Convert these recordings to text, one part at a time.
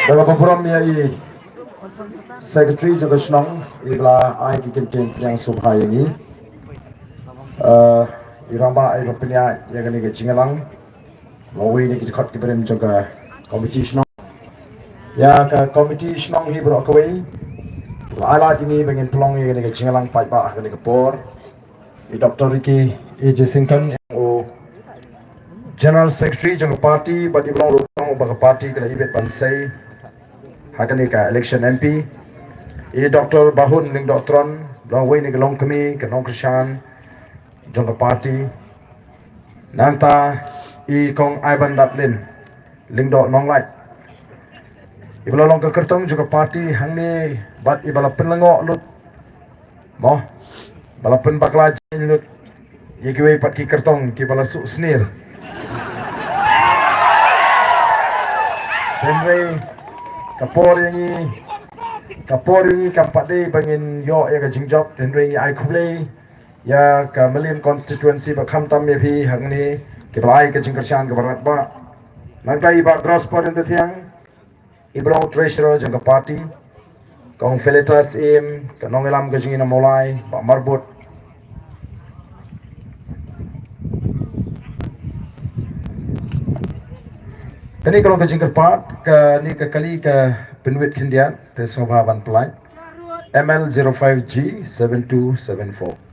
Dalam program ya ini Secretary juga senang itulah ai kikin yang subha ini iramba ai bapenya ya gani ke cingalang lawi ni kita kat kiberim juga competition ya ke competition hi bro kawai ala ini bangin pelong ya gani ke cingalang pai ba gani ke por i Dr. Ricky AJ Singkan o General Secretary juga party badi belong rutang ba party ke ibet pansai hakani ka election MP i Dr. Bahun ning Dr. Long way ni long kami ke nong Krishan jong party nanta i kong Ivan Daplin ling do nong light ibala long ke kertong juga party hangni bat ibala penlengo lut mo bala pen bakla jin lut yikiwe pat ki kertong ki bala su snir Henry kapor ini kampade bangin yo ya ka jingjok Henry ai khule ya ka Melian constituency ba khamtam me phi hangni ki blai ka jingkershan ka barat ba nangkai ba gross point the thiang ibro treasurer jang ka party kong feletas im ka nongelam ka jingina molai ba marbut kani kalau ke jingker part ke ni ke kali ke penwit kindian te soba ban pelai ML05G 7274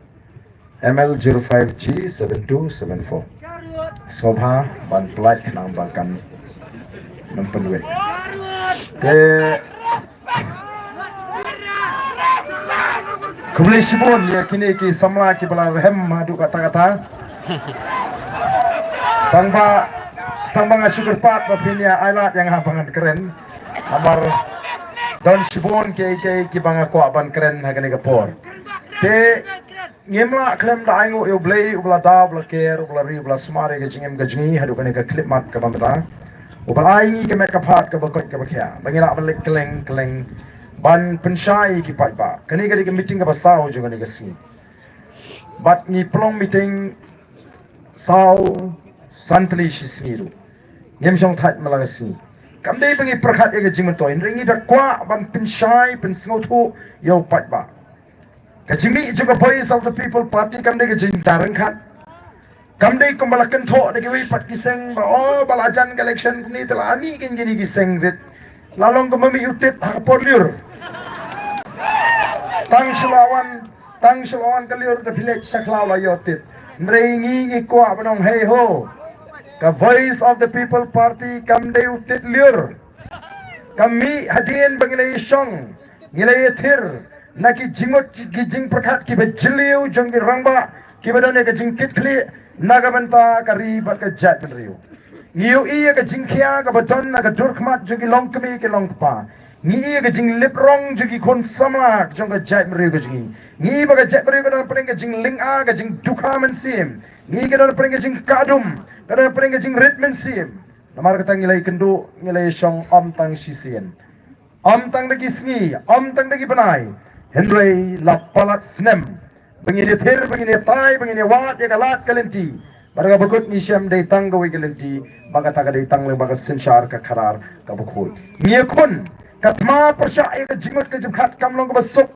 ML05G 7274 soba ban pelai kenang bangkan mempenwit ke Kubli sibun ya kini ki samla ki bala rehem madu kata-kata Tangbangan sugar part bapinya ailat yang habangan keren amar don sibon ke banga ko aban keren hagani kapor te ngemla klem da aingo yo blay ubla da ubla ker ubla ri ubla smare ke jingem gajni hadu kani ka clip mat ka bamata ubla ai ke mek ka phat ka bakot ka bakya bangila balik keleng ban pensyai ki pat ba kani ke meeting ka basau jo kani ka si bat ni plong meeting sau santli sisiru ngem song that malagasi kamdei bangi prakhat ege jingto in ringi da kwa ban pinshai pin sngotu yo pat ba kajimi juga voice of the people party kamdei ge jing tarang khat kamdei kumbalakan tho de ge pat kiseng ba oh balajan election ni tela ani ken gini kiseng rit lalong ko mami utit ha porliur tang sulawan kaliur de village saklaw la yotit ringi ngi kwa banong hey ho ka voice of the people party kamdei utit liur kami hadien bangilai song ngilai thir naki jingot gijing prakhat ki bejliu jongi rangba ki badane ka jingkit khli nagabanta kari bat ka jat riu ngiu iya ka jingkhia ka baton na ka durkhmat jongi longkmi ke longpa ngi iya ka jing liprong jongi kon samlak jong ka jat riu ka jingi ngi ba ka jat riu ka dan pring ka jing linga ka jing dukhamen sim ngi ka dan pring ka jing kadum kada pring ka jing ritmen sim namar kata ngilai kendu ngilai song om tang sisien om tang dagi sngi om tang dagi banai henry lapalat snem bengini thir bengini tai bengini wat ya kalat kalenti barga bakut ni syam dei tang gawi kalenti baga taga dei tang le baga sinshar ka kharar ka bakul miekun katma persya ka jingot ka jibkhat kamlong ka basuk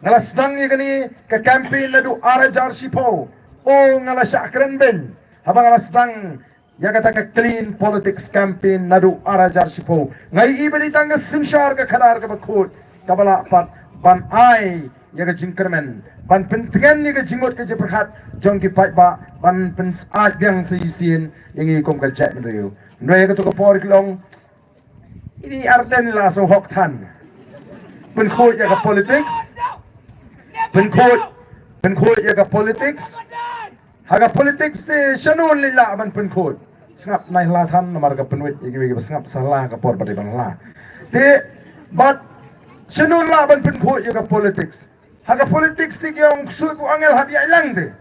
ngala sedang ye gani ka campaign nadu arajar sipo o ngala syakren ben habang ngala sedang ya kata ka clean politics campaign nadu arajar sipo ngai ibadi tang sinshar ka kharar ka bakul kabala pat ban ai ya ka jingkermen ban pentingan ni ka jingot ka jibkhat jong ki pai ba ban pen aj biang sisien yang kom ka chat riu ndoi ka to ka por kilong ini arden la so hok than pen khoi ya ka politics pen khoi ya ka politics haga politics te shanun lila ban pen khoi sngap nai la than namar ka penwit igi sngap salah ka por bari bang la te but shanun la ban pen khoi ya ka politics haga politics ti gyong su ku angel habi ailang te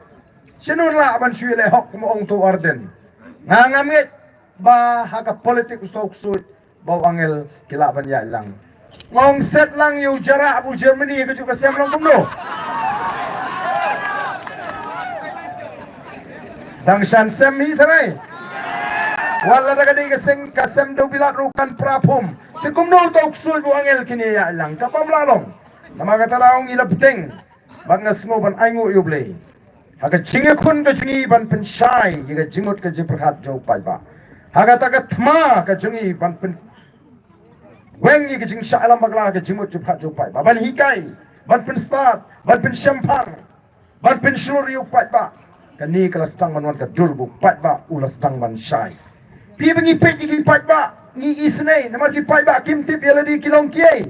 shanun la ban shui le hok mo ong to arden ngangamit ba haga politics ustok su bau angel kila ban ya lang ngong set lang yu jara abu Germany ke juga siam long kumno dang shan sem hi tharai Wala na kadi kasem do bilat rukan prapum. Tikum no tok sul bu angel kini ya lang kapamlalong. Nama kata laong ilabteng. Bang ngasmo ban aingu yuble. Haga jinge kun ka jingi ban pensyai, yiga jimut ka jiperhat jo pai ba. Haga taka thma ka jingi ban pen weng yiga jing sha alam bagla ka jimut jiperhat jo pai ba. Ban hikai, ban pen start, ban pen syampang, ban pen shuri u pai ba. Kani kala stang man wan ka durbu pai ba ula stang man syai. Pi bengi pet yigi pai ba ni isnei, namar ki pai ba kim tip yeladi kilong kiai.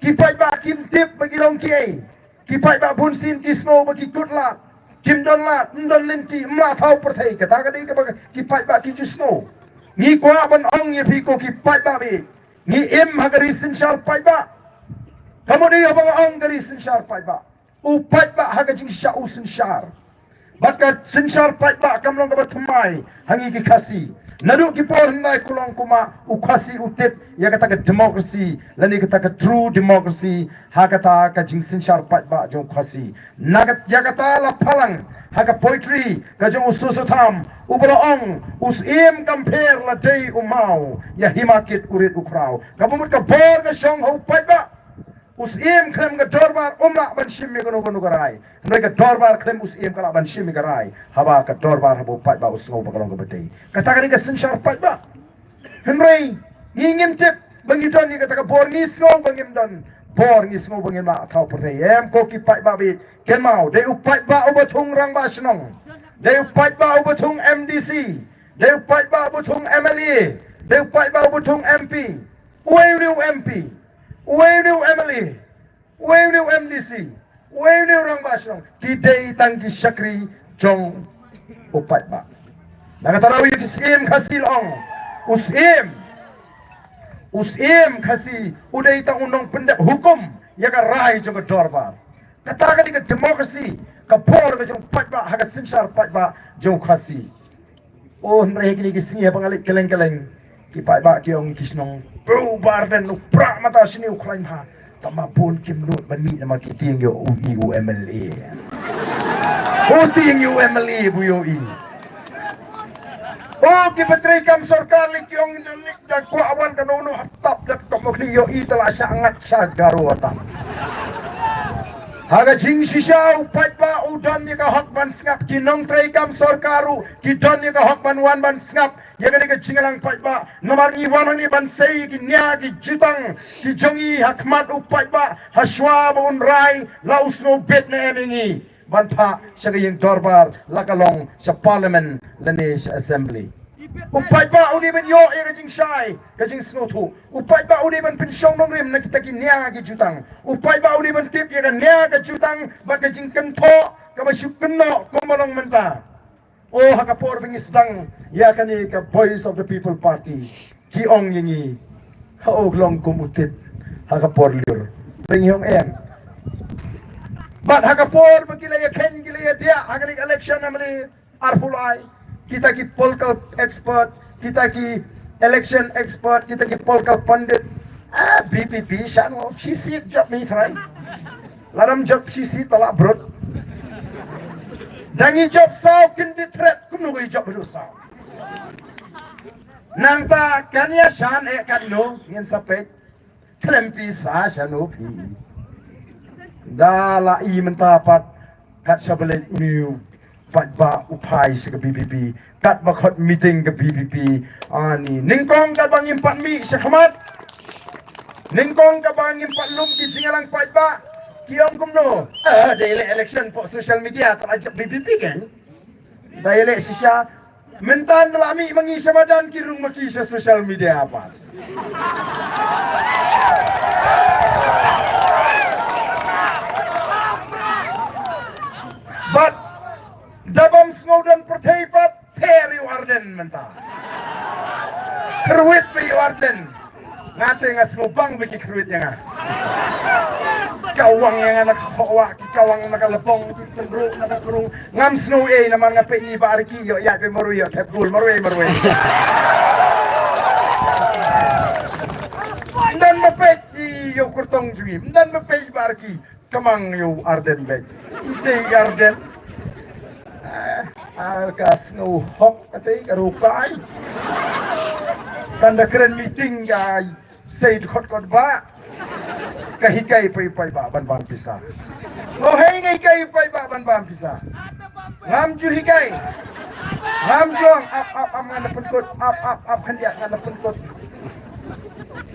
Ki pai ba kim tip bagi long kiai. Ki pai ba bunsin ki snow bagi kutlat. Kim don lat, don linti, mla thau perthai kata kadi ki pai ba ki snow. Ni kwa ban ong ye pi ko ki pai ba bi. Ni im hagari sin shar pai ba. Kamu dia bang ong gari sin shar pai ba. U pai ba hagajing sha u sin shar. Bakar sin shar pai ba kamlong ka batumai hangi ki khasi. Nadu ki por nai kulong kuma u khasi utip ya kata ka democracy lani kata ka true democracy ha kata ka jing sin shar pai ba jong khasi. Nagat ya kata la phalang ha ka poetry ka jong ususutham ubro ong us im compare la day umau ya himakit urit ukraw. Kabumut ka bor ka shong ho pai ba. Us im klem ka dorbar umla ban shimmi gono gono garai. Mereka dorbar klem us im kala ban shimmi garai. Haba ka dorbar habo pai ba us ngau bakalong ka batei. Kata ka sin shar pai ba. Henry ngingim tip bangidon ni kata ka bor ni ngau bangim don. Bor ni ngau bangim la thau pertei. Em ko ki pai ba bi ken mau de u pai ba ubathung rang ba snong. De u pai ba ubathung MDC. De u pai ba ubathung MLA. De u pai ba ubathung MP. Ueu MP. Ueu MLA. Ueu MDC. Ueu rang ba snong. Ki dei tangki syakri jong upai ba. Nakataraw yung isim kasi long. Usim kasi uday itang unong pendek hukum ya ka rai jong ka dorba. Katakan di ka demokrasi ka por ka jong pai ba haga sinshar pai ba jong kasi. Oh nreh kini kisinya pangalik keleng-keleng ki pai ba ki ong kisnong bro barden upra mata sini ukrain ha. Tama pun kim nut ban mi nama ki ting yo UMLA. Oh ting UMLA bu yo i. Oh, kipatray kam sarkar li kiyong nagkuawan kanono hatap dat kamukliyo itala siya angat siya garuatan. Haga jing sisya upat pa udan ni ka hakman ngap kinong tray kam sarkaru kidon ni ka hakman wan ban ngap yaga ni ka jingalang pat ba namar ni wan ni ban say kinya ki jutang ki jongi hakmat upat ba haswa bon rai laus no bet na emingi banpa siya kayong dorbar lakalong sa parliament lani sa assembly. Upay ba uli ben yo e kajing shy kajing snotu. Upay ba uli ben pensyong nong rim na kita kinya ki jutang. Upay ba uli ben tip ya kanya ka jutang ba kajing kento ka masyuk keno kumalong menta. O hakapor bengisdang ya kani ka Voice of the People Party ki ong yingi haoglong kumutit hakapor liur. Bengyong But hakapor magilaya ken gilaya dia haganik election namali arpulai kita ki political expert kita ki election expert kita ki political pundit BPP siya no si job ni try laram job si tala brot dangi job sao kindi threat kumno ko job ru sao nang ta kanya shan kanno ngin sapek klempi sa siya no pi dala i mentapat kat sabelet new pat ba upai sa BPP kat bakot meeting ke BPP ani ningkong ka bang impat mi sa khamat ningkong ka bang impat lum ki singalang pat ba kiong kumno daily election po social media terajak BPP kan daily sisya mentan lami mangi samadan kirung maki sa social media apa but dabam snowden perteipat teri warden menta kerwit pi warden ngate ngas ngubang biki kerwit yang kawang yang anak hawa kawang nakalepong tendru nakakurung ngam snow naman nga pe ni barki yo ya ke maru yo tepul marwe dan mapet yo kurtong jui dan mapet barki kamang yo arden bek ite arden Alkas nguhok ati karukai. Tanda keren meeting ga say kot ba. Kahikay pa ba ban pisa. Oh hey ngay pa ba ban pisa. Ngam ju hikay. Ngam jong up ngana penkot up kandiat ngana penkot.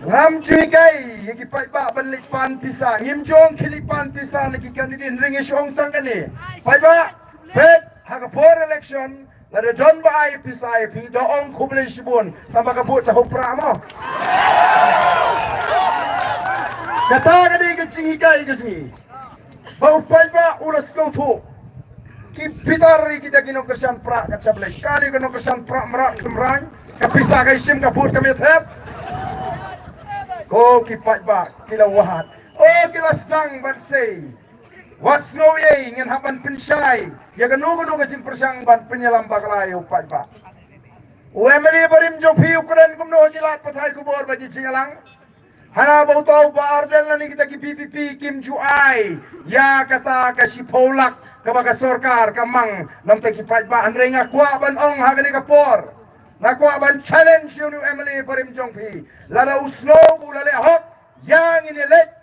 Ngam ju hikay yaki pa ban pan pisa. Ngim jong kilipan pisa lagi kandidat ringi syong tangkani. Pa ba bet haga for election lada don ba ay pisa ay pi doong kublay sibun tamba kabut tahu pramo. Kata kadi kecing hikay kesini. Bau pa ulas kau tu. Ki pitari kita kino kersan pra kat sablay. Kali kino kersan pra merak kemrang. Kapisa kay sim kabut kami tep. Ko ki pa kila wahat. Oh kila sedang bansay. What's no ye ingin hapan pensyai. Ya kanu kecing persang ban penyelam baklayo pa. Uemeli barim jopi ukuran kumno jilat patai kubor bagi cingalang. Hana bau tahu ba arden lani kita ki PPP Kim Juai ya kata kasi polak kabaga sorkar kamang nam ta ki pa andre nga kwa ban ong hagani kapor nga kwa ban challenge you Emily Parim Jongpi lada uslo bulale hok yang ini let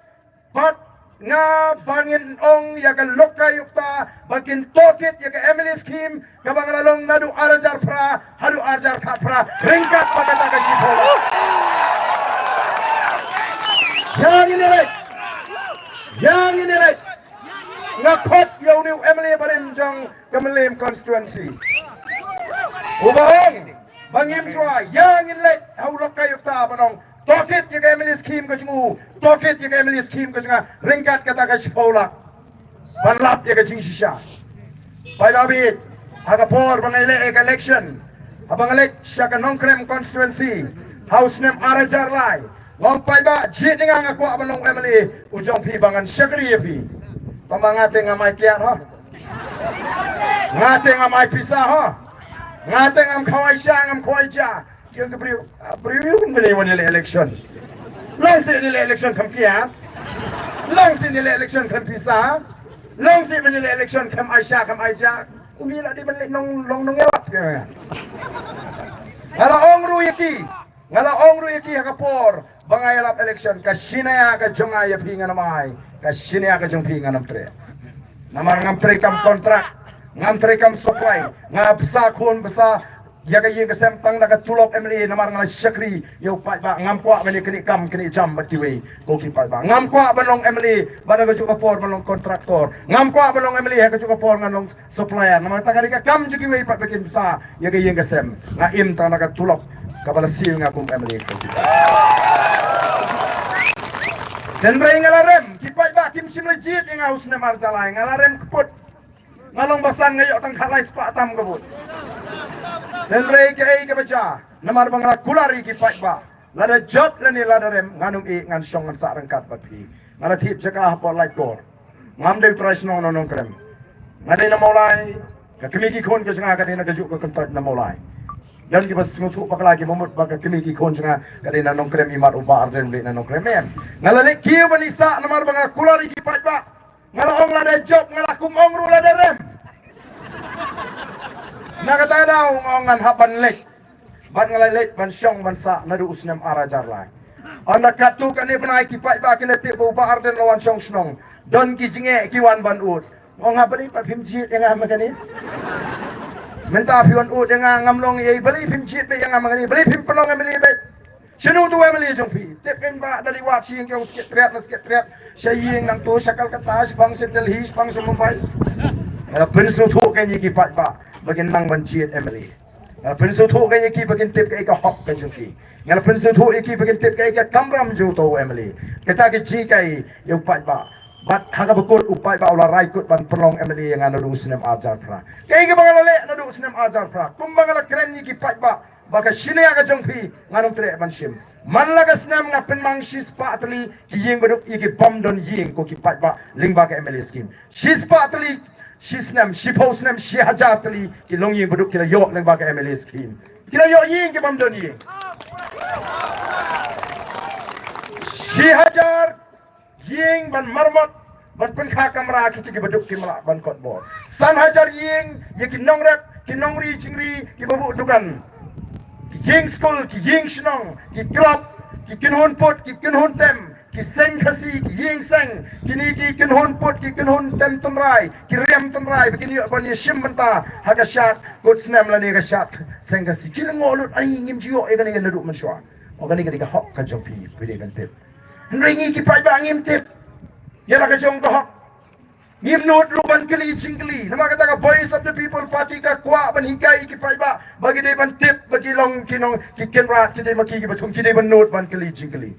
but nga bangin ong ya ka lokay yukta bakin tokit ya ka Emily scheme kabang lalong nadu arajar pra hadu arajar ka pra ringkat pagkata kasi polak. Yang ini lek, ngakot yaw ni Emily Barimjong Kamalim constituency. Ubahong, bangim jua, yang ini lek, haulok kayo ta banong, tokit yung Emily scheme ko jungu, tokit yung Emily scheme ko junga, ringkat kata ka si Paulak, panlap yung kaching sisya. Pailabit, hagapor, bangay election, habang elect siya ka nongkrem constituency, house name Arajar Lai, Ngong pai ba jit nga nga kwa banong Emily ujong pi bangan syakri pi. Pamangate nga mai kiat ho. Ngate nga mai pisa ho. Ngate ngam khawai sha ngam khawai ja. Kyong ke briu ngene wani election. Long se ni election kam kiat. Long se ni election kam pisa. Long se ni election kam Aisha kam Aija. Umila di balik nong yawat ke. Ngala ong ruyaki. Ngala ong ruyaki hakapor. Bangay lap election kasinaya ka jongaya pinga namay kasinaya ka jong pinga namtre namar ngamtre kam kontrak ngamtre kam supply ngapsa kun besa yaga yeng kesempang naga tulop Emily namar ngala syakri yo pa ba ngampwa meni kini kam kini jam batiwe ko ki pa ba ngampwa banong Emily badaga juga por banong kontraktor ngampwa banong Emily ha ka juga por nganong supplier namar tagari ka kam jugi we pa bikin besa yaga yeng kesem ngaim ta naga tulop kabala sil ngakum Emily ko dan beri ngalarem, kipai ba kim sim legit yang haus ne marjalai ngalarem keput, ngalong basan ngayok tang kalai sepak tam kebut. Dan beri ke baca, namar bang kulari kipai ba, lada job lani lada rem nganung ngan song ngan sak rengkat bapi, ngala tip jaka hapor like kor, ngam del price nong krem, ngadai na mulai, kakimiki kon ke senga kadai na kajuk ke kentot na mulai. Dan kita sengutuk pakai lagi memut pakai kemiki konjunga kadina nong krem imat uba arden beli nong kremen ngalalik kiu banisa namar bang kulari kipat ba ngalang lada job ngalakum ongru lada rem nakata daw ngongan haban lek ban ngalalek ban syong ban sa nadu usnam arajar lai anda katu kani benai kipat ba kiletik uba arden lawan syong snong don ki jinge kiwan ban ut ngong habani pat pimji yang amakani Minta pion u dengan ngamlong ye beli pim chit be yang ngamani beli pim pelong Emily be. Sinu tu Emily jong pi. Tepin ba dari wat sing kau sikit triat syaying nang tu sakal kata bang se Delhi bang se Mumbai. Pensu tu kan ye ki pat ba bagin nang ban chit Emily. Pensu tu kan ye ki bagin tip ka hok ka jong ki. Ngal pensu tu ye ki bagin tip ka kamram jo to Emily. Kita ki ji kai ye pat ba. Bat haga bekut upai ba ulah raikut ban pelong Emily yang anu sinem ajar pra. Kaya bangala le anu sinem ajar pra. Kumbangala keren ni kipat ba baka sine aga jongpi nganong tre ban sim. Man laga sinem ngapen mang sis pa atli ki yeng beduk iki bom don yeng ko kipat ba ling ba ka Emily skim. Sis pa atli sis nem sipo sinem si hajar atli ki long yeng beduk kila yok ling ba ka Emily skim. Kila yok yeng ki bom don yeng. Si hajar yeng ban marmot ban penkha kamera kita ki beduk ki malak ban kot bor san hajar yeng yakin nongrep kinong ri chingri ki babu dukan ki ying school ki ying shnong ki crop ki kinhun pot ki kinhun tem ki seng khasi ki ying seng kini ki kinhun pot ki kinhun tem tumrai ki rem tumrai begini bani shim banta haga shat gut snam la ni ga shat seng khasi ki ngolut ai ngim jio e ga ni ga nadu man shwa o ga ni ga hok ka jong pi pide ban tip ringi ki pai ba ngim tip ya la ga jong ka hok ngim nut ruban kili chingli nama kata ka voice of the people party ka kwa ban hikai ki pai ba bagi de ban tip bagi long kinong ki kenrat ki de maki ki batum ki de ban nut ban kili chingli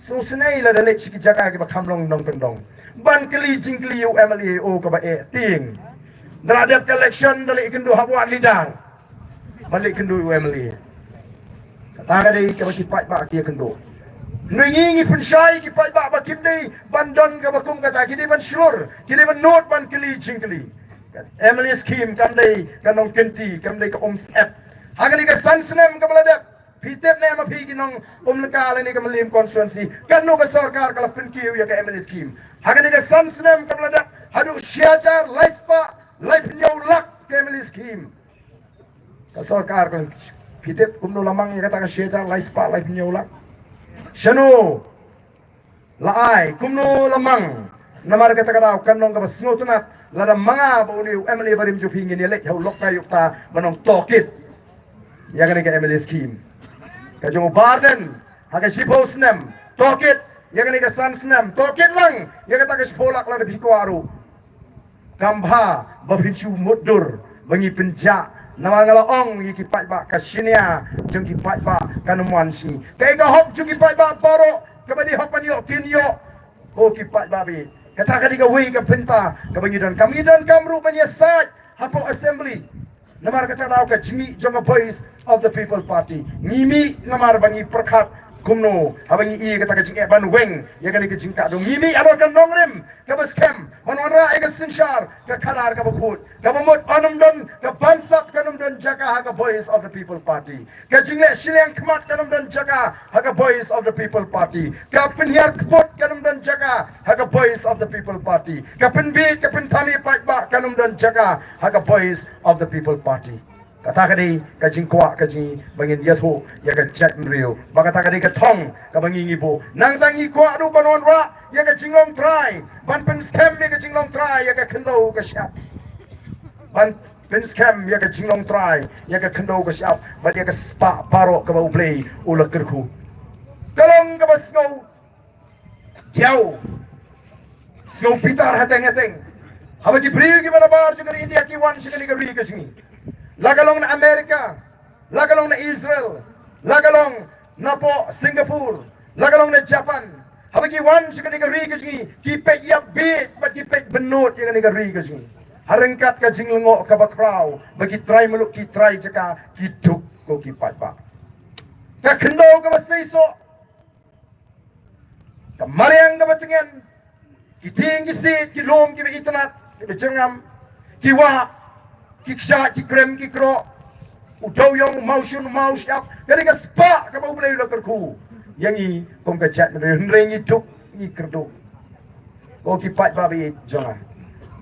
so senai la dale chi ki jaga ki ba khamlong dong pendong ban kili chingli u MLA o ka ba e ting dradap collection dale kendu habwa lidar balik kendu u MLA kata ka de ka ba ki pai ba ki kendu nungi pensyai ki pai ba bakim dei bandon ka bakum kata ki dei ban shlur ki dei ban not ban kili chingli Emily scheme kam dei kanong kenti kam dei ka sep hagani ka sansnem ka baladep pitep ne ma phi kinong leka ni ka malim constituency kanu ka sarkar ka lapin ki ya ka Emily scheme hagani ka sansnem ka baladep hadu shiachar laispa life new luck ka Emily scheme ka sarkar ka pitep kumno lamang ya kata ka shiachar laispa life new luck Shanu laai kumno lamang namar kata kata kanong ka basngo tunat lada mga bauni Emily barim jupingin ni lek hau lokay yukta banong tokit ya gani ka Emily scheme ka jong barden haga shipo snem tokit ya gani ka san snem tokit lang ya kata ka shipolak la biko aru kambha bafinchu mudur bangi penja nama ngala ong yi ki pai ba kasinia jung ki pai ba kanuan si kai ga hok jung ki pai ba paro kabadi hok pan yo kin yo o ki pai ba bi kata kadi ga wi ka pinta ka bangi dan kamru banya saj hapo assembly namar kata daw ka jimi jong voice of the people party ngimi namar bangi perkhat kumno habangi i kata ka jing ban weng ya kani ka jing ka do ngimi alo ka nongrem ka baskem manwara ai ka sinshar ka khalar ka bukhut ka bamot anum don ka bansat kanum don jaga ha ka voice of the people party ka jingle shileng khmat kanum don jaga ha ka voice of the people party ka pinhiar khot kanum don jaga ha ka voice of the people party ka pinbi ka pinthani pai ba kanum don jaga ha ka voice of the people party kata kadi ka jingkwa ka jing bangin yatho ya ka chat rio ba kata kadi ka thong ka bangi ngibo nang tangi kwa du banon wa ya ka jinglong try ban pen scam ya ka jinglong try ya ka khndo ka shap ban pen scam ya ka jinglong try ya ka khndo ka shap ba ya ka spa paro ka ba play ulak kerku kalong ka basngo jauh snow pitar hateng haba ki bri ki balabar jukar India ki wan shikani ka bri ka singi lagalong na Amerika, lagalong na Israel, lagalong na po Singapore, lagalong na Japan. Habagi wan si kaniga rigas ni, kipet yak bit, bat kipet benut yung kaniga rigas ni. Harengkat ka jinglengo ka bakraw, bagi try meluk ki try jaka, kituk ko kipat ba. Kakendo ka basayso, kamariang ka batingan, kiting kisit, kilom kiba itanat, kiba jengam, kiwa, kiksha kikrem kikro udaw yung mausyun mausyap kani ka spa ka ba ubay lakarku yang i kong ka chat na rengi tuk ni kerdo ko kipat ba bi jona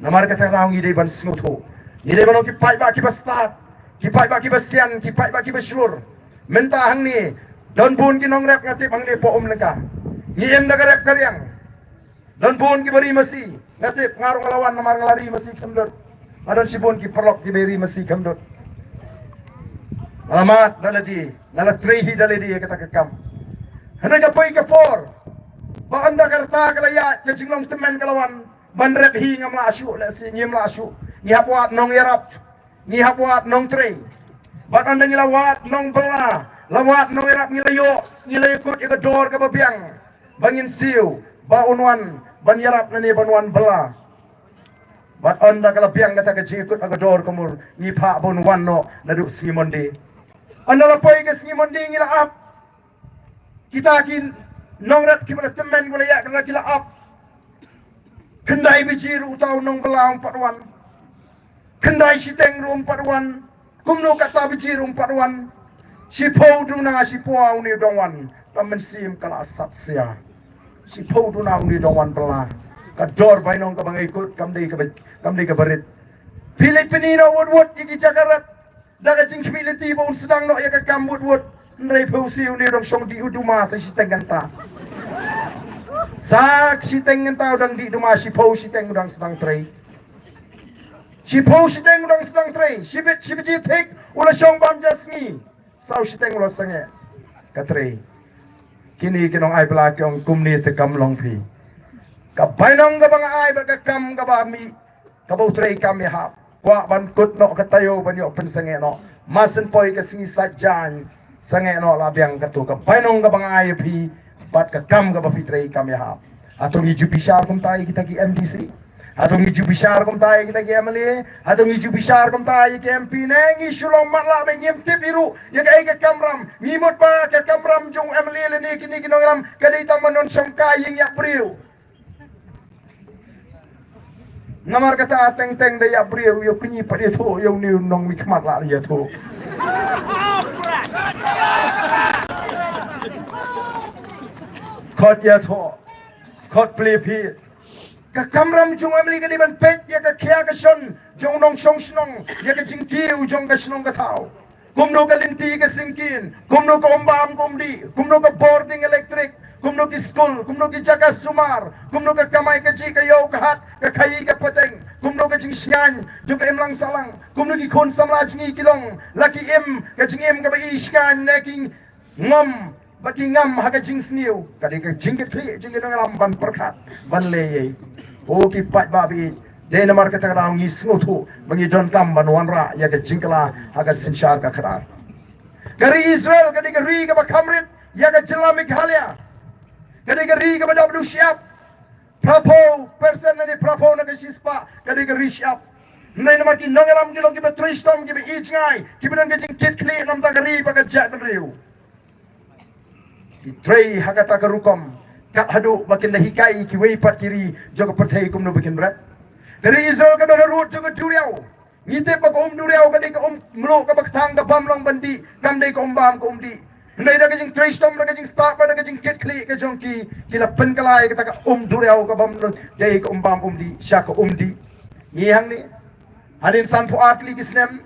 namar ka taraw ngi de ban smuto ni de banong kipat ba kibastat kipat ba kibasian kipat ba kibaslur menta hang ni don bun kinong rap ngati bang le po lengka ni em na rap karyang don bun kibari masi ngati ngarong lawan namar ngalari masi kamdot Adon sibon ki perlok ki beri masih kamdot. Alamat daladi, nalatrehi daladi kata kekam. Hanaga poy kapor. Ba anda karta kalaya ke jinglong temen kalawan banrep hi ngam la asu la si ngim la asu. Ni hapwat nong yarap. Ni hapwat nong tre. Ba anda ngilawat nong bela. Lawat nong yarap ngilayo, ngilayo kut ka dor ka babiang. Bangin siu, ba unwan ban yarap na ni banwan bela. Bat anda kalapiang kata ka jikut agador kumur ni pa bon wano nadu singi mondi. Anda lapoy ka singi mondi ngila ap. Kita kin nongrat ki mana temen gula ya kena kila ap. Kendai bijiru utaw nong belang patwan. Kendai siteng rum patwan. Kumno kata bijiru patwan. Sipo du na sipo au ni dongwan. Tamen sim kala asat sia. Sipo du na ni dongwan belang. Kador bainong ka mga ikut kamdi ka barit Filipino wood iki Jakarta daga jing community ba sedang no ya ka kam wood nrei phausiu ni rong song di uduma sa si tenganta sak si tenganta udang di uduma si phau si teng udang sedang trei si phau si teng udang sedang trei si ji thik ula song bam jasngi sau si teng ula sange ka trei kini kinong ai bla kyong kumni te kam long phi ka bainong ga bang ai ba ka kam ga ba mi ka bau trei kam ya hap kwa ban kut no katayo ban yo pen sange no masen poi ka singi sajan sange no labiang katu ka painong ka bangai phi bat ka kam ka bafitrei kam ya atong iju bishar kum tai kita ki MDC atong iju bishar kum tai kita ki MLA atong iju bishar kum tai ki MP neng isulong matla be ngim tip iru ya ka kamram ngimut pa ka kamram jong MLA le ni kini kinongram ka dei tamanon samka ying ya priu namar kata teng teng de ya priu yo kunyi pa de tho yo ni nong mi khmat la ya tho khot ya tho khot ple phi ka kamram jung amli ka di ban pet ya ka khya ka son jong nong song snong ya ka jing kiu jong ka snong ka thau kumno ka linti ka singkin kumno ka ombam kumdi kumno ka boarding electric kumno ki school kumno ki jaga sumar kumno ka kamai ka ji ka yo ka hat ka khai ka pateng kumno ka jing syan jong ka emlang salang kumno ki khon samla jingi kilong laki em ka jing em ka ba iskan neking ngom bagi ngam ha ka jing sniu ka di ka jing ka thli jing ka ngalam ban perkhat ban le o ki pat ba bi de na mar ka ta ra ngi sngo thu bangi don kam ban wan ra ya ka jing kala ha ka sinchar ka khrar kari Israel ka di ka ri ka ba khamrit ya ka Islamik halia kadang-kadang ri kepada Abdul Syab Prapo person ni Prapo na kasispa kadang-kadang ri Syab nai nama ki nongalam ki long ki betristom ki be ijngai ki benang ki kit kli nam ta ri pa ka jat riu ki trei hakata ka rukom kat hadu bakin dah hikai ki wei pat kiri joga perthai kum no bikin berat dari Israel ka dah rut joga duriau ngite pa ko duriau ka di ka mlo ka baktang ka bamlong bandi kam dei ko bam ko di Ndai dah kajing tristom dah kajing start dah kajing kit klik ke jongki kila penkalai kita ka duriau ka bam dei ka bam di syak ka di ni hang ni hadin san fu atli kisnem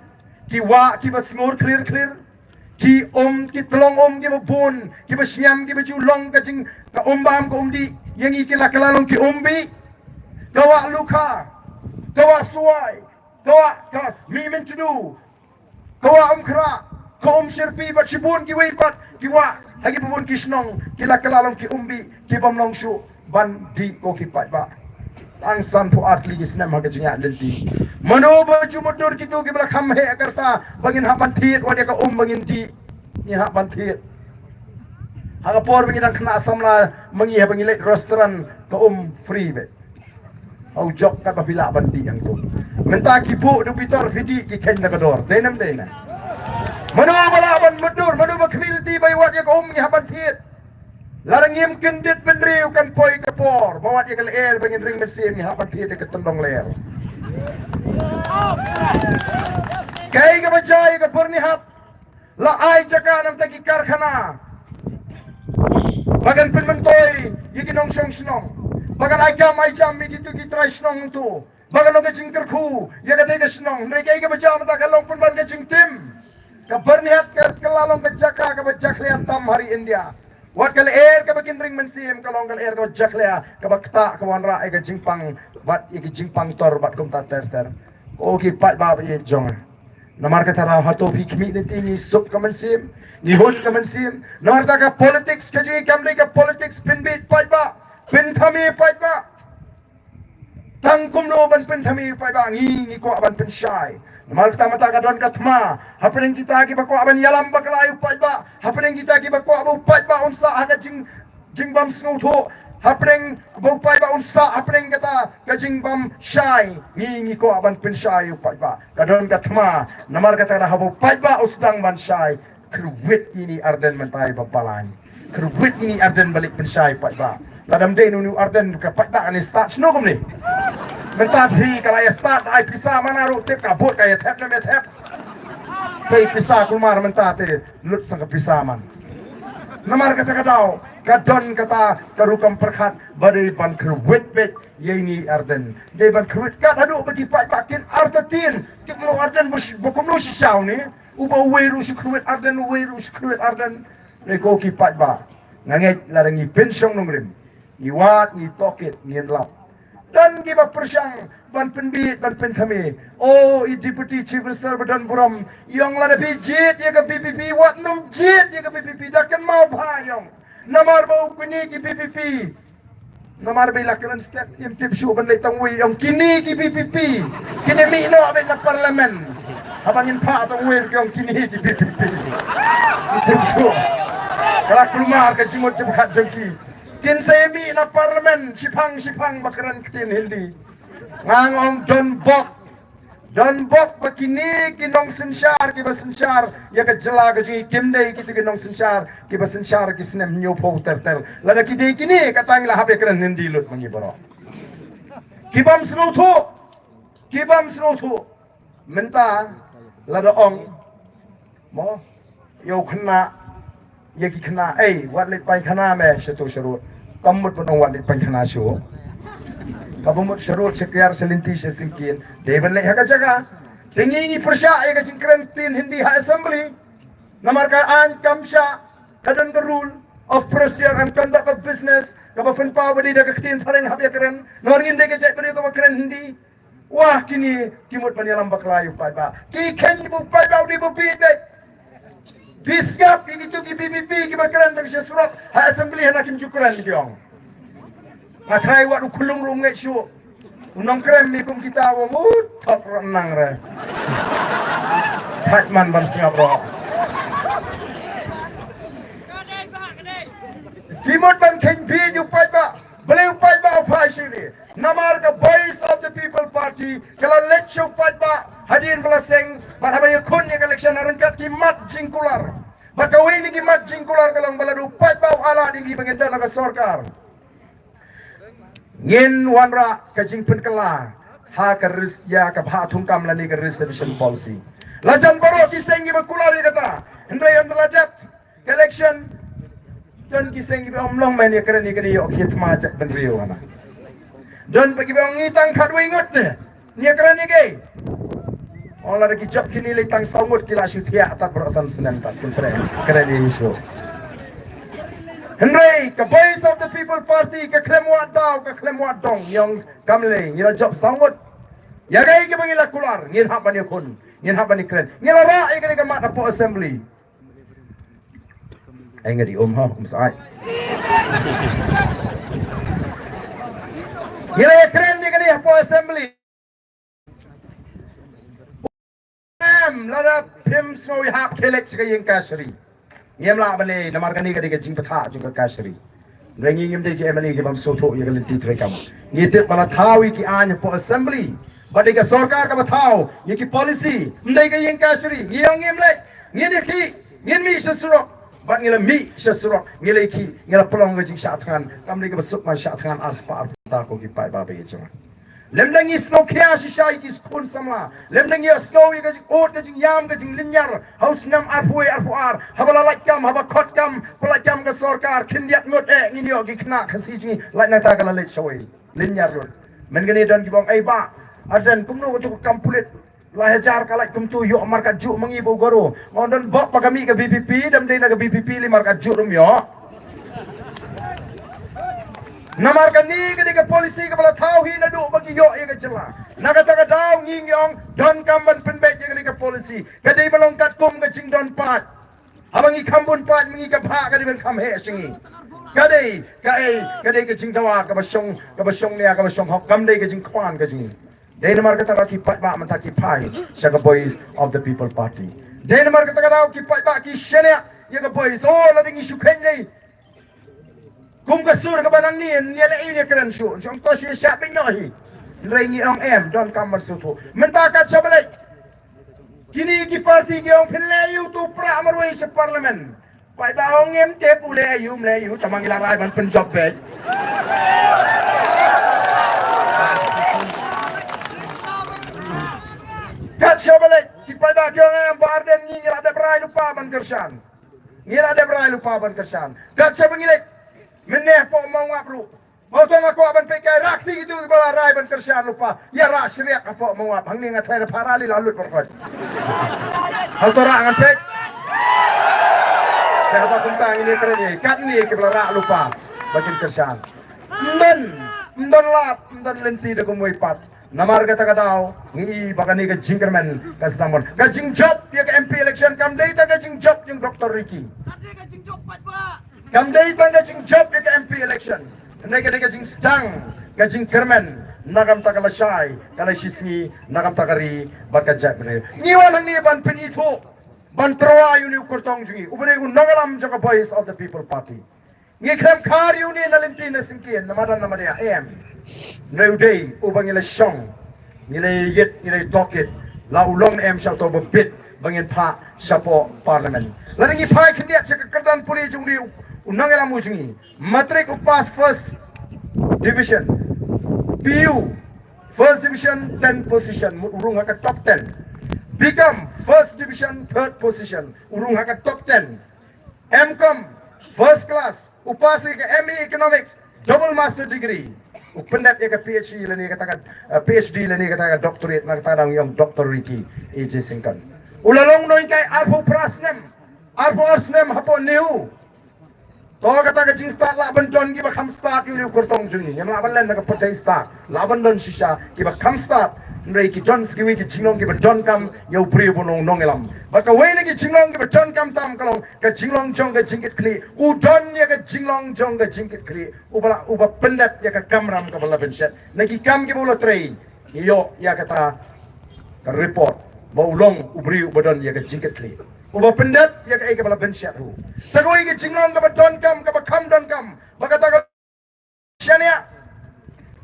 ki wa ki bas ngor clear ki ki telong ki bun ki bas nyam ki baju long kajing ka bam ka di yang ikila kalalong ki bi kawa luka kawa suai kawa mi men to do kawa kra kaum sirpi bat sibun ki wei pat ki wa hagi bubun ki snong ki la kalalong ki umbi ki bamlong shu ban di ko ki pat ba ang san pu atli ki snam haga jinga lenti mano ba jumudur ki tu ki bla kham he agarta bangin ha ban thiet wa ka bangin di ni ha ban thiet haga por bangin ang khna samla mangi ha bangin le restaurant ka free be au jok ka ba bila ban di ang tu menta ki bu du pitor fidi ki ken na kador denam dena Manu balaban mudur, manu bakmilti baywat ya kaum haban thiet. Larang yem kendit benriu kan poi kapor, bawat ya kal air bangin ring mesin haban thiet ke tendong ler. Kai ka bajai ka pernihat. La ai jaka nam taki karkhana. Bagan penmentoi yiki nong song snong. Bagan ai jam mi gitu ki trai snong tu. Bagan lo ke jingker khu, ya ka te snong. Mereka ka bajam ta kalong pun ban ke jingtim. Keberniat kelalong kejaka kebajak lihat tam hari India. Wat kal air kebakin ring mensim kalong kal air kebajak lihat kebakta kewanra ega jingpang bat ega jingpang tor bat kum ter. Oki pat bab ye jong. Namar kata raw hato bi community ni sub kemensim ni hon kemensim. Namar ta ka politics ke ji kamri ka politics pin bit pat ba pin thami pat ba. Tang kum no ban pin thami pat ba ni ko ban pin shai. Mal pertama tak kadon katma, hapeng kita ki bako aban yalam bakalayu pajba, hapeng kita ki bako abu pajba unsa aga jing bam snutho, hapeng abu pajba unsa hapeng kata ka jing bam shai, ni ko aban pin shai pajba, kadon katma, namar kata dah abu pajba usdang ban shai, kerwit ini arden mentai bapalan, kerwit ini arden balik pin shai pajba, ladam day nunu arden ka pajba ani start snokum ni. Mentat hi kalau ya start ai pisah mana ru tip kabut kaya tap na tap. Say pisah kumar mentat lut sang pisah man. Namar kata kadau, kadon kata karukam perkat badai ban kerwit bet yeni arden. Dai ban kerwit kat adu beti pat pakin artatin. Tik lu arden bukum lu sisau ni. Uba weru si kerwit arden weru si kerwit arden. Dai ko ki pat ba. Nganget larangi pensiong nungrim. Ni wat ni tokit ni lap. Dan kita persiang ban penbit ban pentami. Oh, deputy chief minister badan buram yang lada pijit ya ke PPP wat num jit ya ke PPP dakan mau bayang. Namar bau kini ki PPP. Namar bila keren setiap tim tim syuk bandai tangwi yang kini ki PPP. Kini mi no abet na parlimen. Abangin pak tangwi yang kini ki PPP. Tim syuk. Kalau keluar ke jimut jemkat jengki. Kin semi na parlimen sipang bakaran ketin hildi. Ngangong John Bok bakini kinong sensyar ki basensyar ya ke jela ke ji kimdei kitu kinong sensyar ki basensyar ki snem nyopo tertel. Lada kidei kini katang lah habe keren hindi lut mangi baro. Kibam snotu. Menta lada ong mo yo kena ya ki kena wat le pai kena me setu serut. Kamut pun wat le pai kena syo. Kabumut serut sekiar selinti sesingkin. Devan le haka jaga. Tingi persya ya ka jingkrentin hindi ha assembly. Namar ka an kamsya kadan the rule of procedure and conduct of business. Kabafan pa wadi da kaktin thareng habya keren. Namar nginde ke cek beri to keren hindi. Wah kini kimut panialam baklayu pai ba. Ki ken bu pai ba di bu bit. Biskap ini tu ki PPP ki bakaran dari surat ha assembly hana kim jukuran di diong. Ngatrai wadu kulung rum ngai syu. Unong krem ni kum kita wa mutok renang re. Hatman ban Singapura. Kimot ban king bi ju pai ba. Beliau pai ba upai sini. Namar the voice of the people party kalau let show pai ba hadirin belaseng pada bayu kun yang election arengkat kimat jingkular. Bakawai ni kimat jingkular kalau baladu pai ba ala di pengendana ke sorkar. Ngin wanra kajing penkela ha keris ya ke bha thungkam lani ke reservation policy. Lajan baro kisengi berkulari kata. Hendrai andaladat election dan kisengi omlong main ya keren ni kini yo khit majak benrio ana. Dan bagi bang ngitang kadwe ingot ni keren ni ke. Ola de kijap kini le tang sangut kila syutia atat berasan senen tak keren ni isu. Henry, ke voice of the people party ke klemwat daw ke klemwat dong yang kamle ngira job sangut. Ya gai ke bangila kular ngin hak bani kun, ngin hak bani keren. Ngira ra ai ke mat po assembly. Ai ngadi sai. Ngira keren ni ke po assembly. Lada pim snowy hak kelek ke yang kasri. Ngem la bale namar kani ke jing patha juga kasri. Rengi ngem de ke emani ke bam soto ye ke lenti trekam. Ngite pala thawi ki an po assembly. Bade ke sarkar ka bathao ye ki policy ndai ke yang kasri. Yang ngem le ngene ki ngin mi sesuro. Bat ngila mi sesuro ngile ki ngila pelong ke jing syatkan. Kam le ke besuk ma syatkan aspa ta ko ki pai ba be jeng. Lemdangi snow kya shisha ki skun samla. Lemdangi snow ye ke ot ke jing yam ke jing linyar. Haus nam arfuar. Habala lakam haba khotkam pelakam ke sarkar kindiat ngot ngini yo ki kena khasi jing lak na ta kala let shoi. Linyar rut. Men gani don ki bong ai ba. Adan kumno tu kampulit. Lahajar kalak kum tu yo markat ju mengibu goro. Ondon bok pakami ke BPP dam dei na ke BPP li markat ju rum yo. Namar kani ketika polisi kepala tahu hina duk bagi yo ye kecela. Nakata daw nging yong don kamban penbet ye ketika polisi. Kadai melongkat kum ke cing don pat. Abangi kambun pat mengi ke pha kadai ben kam he singi. Kadai ke cing tawa ke basong ni ke basong hok kamdai ke cing kwan ke cing. Dai namar kata ki pat ba mantaki pai syaga boys of the people party. Dai namar kata daw ki pat ba ki shenia ye ke boys oh la dingi shuken ni. Kum ke sur ke banang ni le ini keren syu. Jom ko syu syap nohi. Rengi ong em don kamar sutu. Mentakat sabale. Kini ki parti ki ong philayu tu pra marwai se parlimen. Pai ba ong em te pule ayu tamang ilarai ban penjob be. Kat sabale ki pai ba ki ong em barden ni ada brai lupa ban kersan. Ngira ada berai lupa ban kersan. Kat siapa ngilik? Meneh po mau ngapru. Mau tuan aku aban pekai rakti itu bala rai ban kersan lupa. Ya rak syriak apa mau ngap. Hang ni ngatai na parali lalu perkot. Hal tora ngan pek. Saya apa kuntang ini kerennya. Kat ni ke bala rak lupa. Bakin kersan. Mden lat, mden lenti de kumui pat. Namar kata kadau, ngi bakani ke jingkerman kas namon. Ka jing job ya ke MP election kam dei ta ka jing job jing Dr. Ricky. Kam dei ta ka jing job ya ke MP election. Ndai ka jing stang, ka jing kerman. Nagam ta kala syai, kala sisni, nagam ta kari baka jab ne. Ngi walang ni ban pin itu. Ban troa yuni kurtong jingi. Ubere ku nangalam jaka voice of the people party. Ngikrem kar yuni nalinti na singkin namadan namadia am. No day ubang ila syong. Nilay yit nilay dokit. La ulong am siya to bebit bangin pa siya po parliament. Laring ipay kindiat siya kakardan puli jung di unang ila mo jungi. Matric upas first division. PU first division 10 position urung haka top 10. Become first division 3rd position urung haka top 10. MCOM first class upas ke ME economics double master degree. Upendat ya ke PhD lani katakan PhD lani katakan doctorate nak katakan yang Dr. Ricky AJ Singkan. Ulalong noin kai arfu prasnem hapo new. To kata jing start la bandon ki ba kham start yu kurtong jungi. Yang la ban nak patai start. La bandon shisha ki ba kham start. Nrei ki John skiwi ki jinglong ki ba don kam yau pri bonong nongelam. Baka wei ki jinglong ki ba don kam tam kalong ka jinglong jong ka jingkit kli. Udon ya ka jinglong jong ka jingkit kli. Uba pendat ya ka kamram ka bala benset. Nagi kam ki bola train. Iyo ya kata ka report. Ba ulong ubri ubadon ya ka jingkit kli. Uba pendat ya ka eka bala benset hu. Sagoi ki jinglong ka ba don kam ka ba kam don kam. Baka ta ka syania.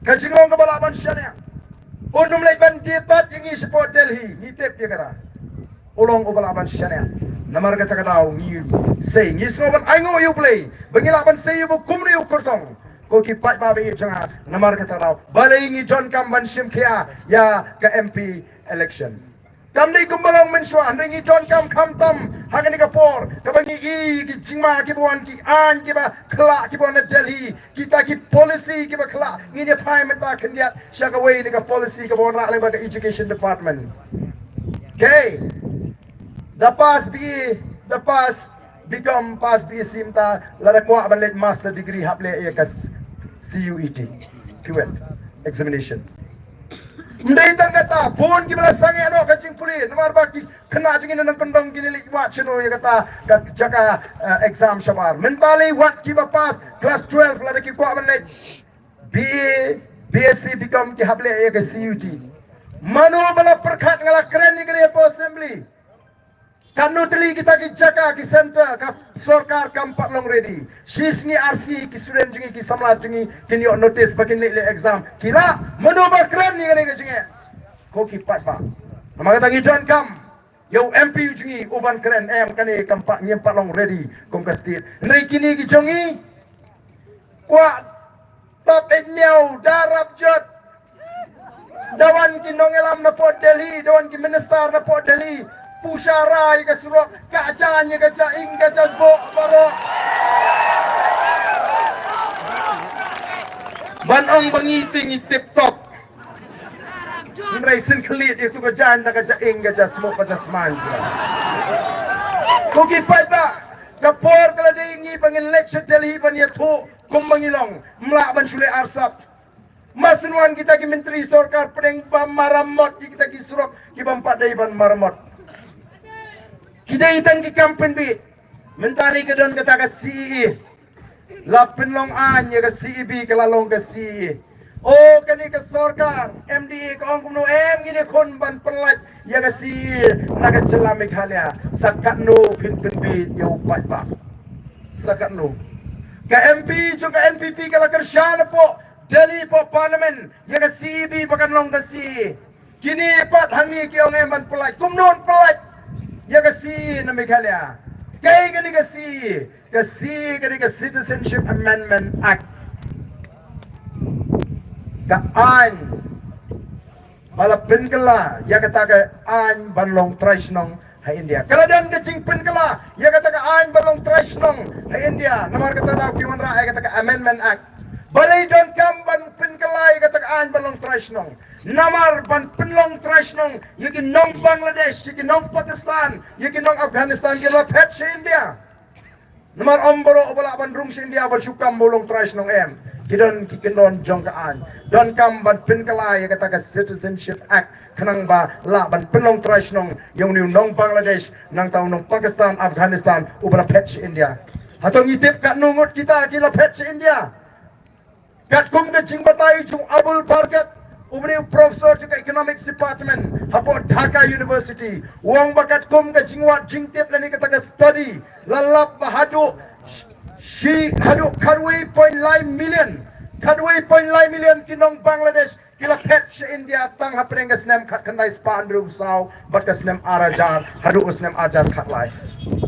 Ka jinglong ka bala ban syania. Undum lek ban ditat ingi support Delhi ni tep ya kara ulong ubalaban syania namar kata kadau ni sei ni soban aingo you play bangilaban sei bu kumri ukurtong ko ki pat ba be janga namar kata kadau balai ngi John Kamban Shimkia ya ke MP election kam dei kumbalang menswa ngi John Kam tam hagani ka por ka bangi I ki jingma ki buan ki an ki ba khla ki buan Delhi kita ki policy ki ba khla ngi ne phai meta khandiat shaka wei ni ka policy ka buan ra le ba ka education department okay the pass become pass be simta la kwa ban master degree haple ya ka CUET QET examination Ndai tang kata bon ki bala sange ano kajing puli namar baki kena jingin nang kondong gini lik wat chino ya kata jaka exam shamar men bali wat ki ba pass class 12 la ki ko aban BA BSc become ki hable ya ke CUT mano bala perkhat ngala keren ni kene po assembly kanu teli kita ki jaka ki center ka sarkar kampat long ready sisni RC ki student jingi ki samla jingi kin yo notice bakin le exam kira mano ba keren ni kene jingi ko ki pat ba nama kata ngi John Kam yo MP jingi uban keren em kane kampat nyempat long ready kom ka state nai kini ki jongi kwa top miao darab jot dawan ki nongelam na Port Delhi dawan ki minister na Port Delhi Pusara ka surok kacanya ka caing ka casbo baro banong bangiting tip top Raisin kelit itu ka jan ka caing ka casmo ka casman Kuki fight ba kapor kala dingi pangin lecture Delhi ban yato kumbangilong mla ban sule arsap Masinwan kita ki menteri sarkar pedeng bam maramot kita ki surok ki bam padai ban maramot Kita itang ki kampen bit mentari ke don kata ka CE lapin long anya ka CEB kalalong ka CE oh kani ka sarkar MDA ka ong kuno gini kon ban pelat ya ka CE naga celamik halya sakat no pin bit ya upat ba sakat no ka MP jo ka NPP kala kersyana po Delhi po parliament ya ka CEB bakan long ka CE kini pat hangi ki ong ban pelat kumnon pelat Ya kasi na Meghalaya. Kaya gani ka Citizenship Amendment Act. Kaan malapin kala ya kata ka an banlong trash nong hai India. Kalau dan ke jingpin kala, ia kata ke ain balong trash nong hai India. Namar kata dah Human Rights kata ke Amendment Act. Balai don kam ban pin kala ia kata ke ain balong trash nong. Namar ban pinlong trash nong. Ia nong Bangladesh, ia nong Pakistan, ia nong Afghanistan, ia pet India. Namar omboro obola ban rung India ban sukam bolong trash nong em. Kidon kikindon jongkaan don kam ban pin kalai kata ka Citizenship Act kanang ba la ban pinlong trash nong yung new nong Bangladesh nang tau nong Pakistan Afghanistan ubra patch India hatong itip kat nungut kita kila patch India kat kum ke jingbatai jung Abul Barkat ubri profesor juga Economics Department hapo Dhaka University uang bakat kum ke jingwat jingtip lani kata ka study lalap bahadu She haduk kadway point line million kinong Bangladesh kila patch India tang hapeng snem kat kanai span ru sau bat ka snem arajar haduk snem ajar kat lai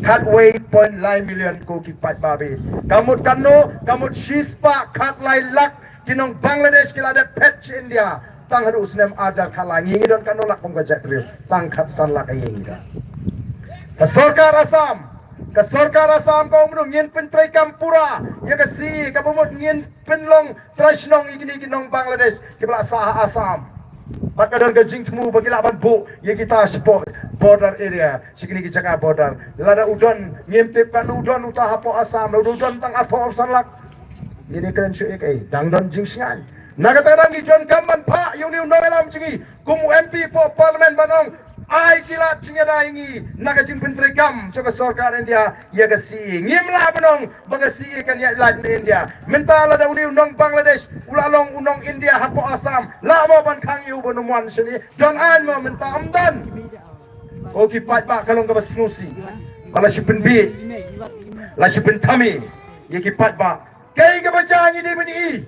kadway point line million ko ki pat babi kamut kanno kamut shispa kat lai lak kinong Bangladesh kila ada patch India tang haduk snem ajar kat lai ngi don kanno lak kong gajak riu tang kat san lak ayeng ida ka sarkar Assam ka sarkar Assam ko umno ngin pentrai kampura ya ka si ka bumot ngin penlong trashnong igini ginong Bangladesh kibla sah Assam bakadon ka jingtmu bagila ban bu ya kita support border area sikini ki jaga border lada udon ngin tip kan udon utaha po Assam udon tang apo sanlak ini keren syuk ek dangdon jingsingan nagatadang ni John Kamman pa yung niu nomelam jingi kumu MP po parliament banong ai kila cingera ingi naga jingpin trekam coba sarkar India ya gasi ngimla benong bagasi kan ya lad India mentala da uni unong Bangladesh ulalong unong India hapo Assam la mo ban khang yu bonumuan sini don an mo menta amdan ko ki pat ba kalong ka basnusi bala shipin bi la shipin thami ye ki pat ba kai ka bacha ni de bani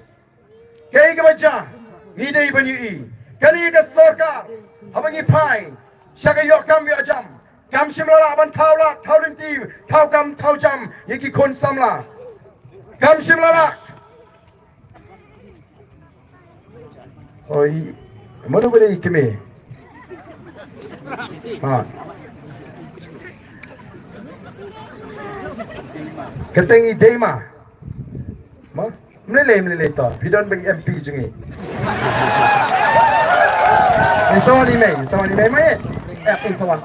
kai ka bacha ni de bani kali ka sarkar abangi pai Syaga yok kam yok jam kam shimla ban thau la thau rinti thau kam thau jam yeki khon samla kam shimla la oi manu bale ikme ha keteng idema ma mlele to bidon bagi MP jungi Insawani may mayat up in sawan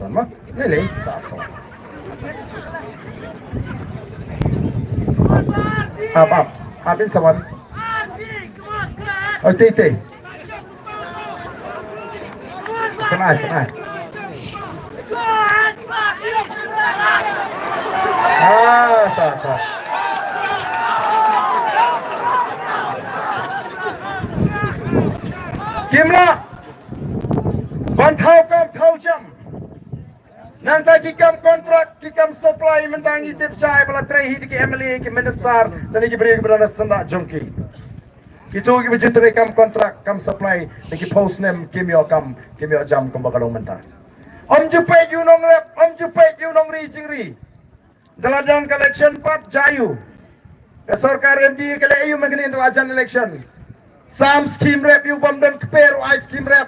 ma lele sa sawan up in sawan oh tete kenal ta Kimla ban thau jam nanti kikam kontrak kikam supply mentangi tip cai bala trehi di MLA ki minister dan ki beri kepada senda jongki itu ki begitu rekam kontrak kam supply ki post name kimyo jam kam bakalong mentah om jupet you nong ri jingri dalam election part jayu ke sarkar MD kale ayu magni dalam election Sam scheme rep you bom dan keperu I scheme rep.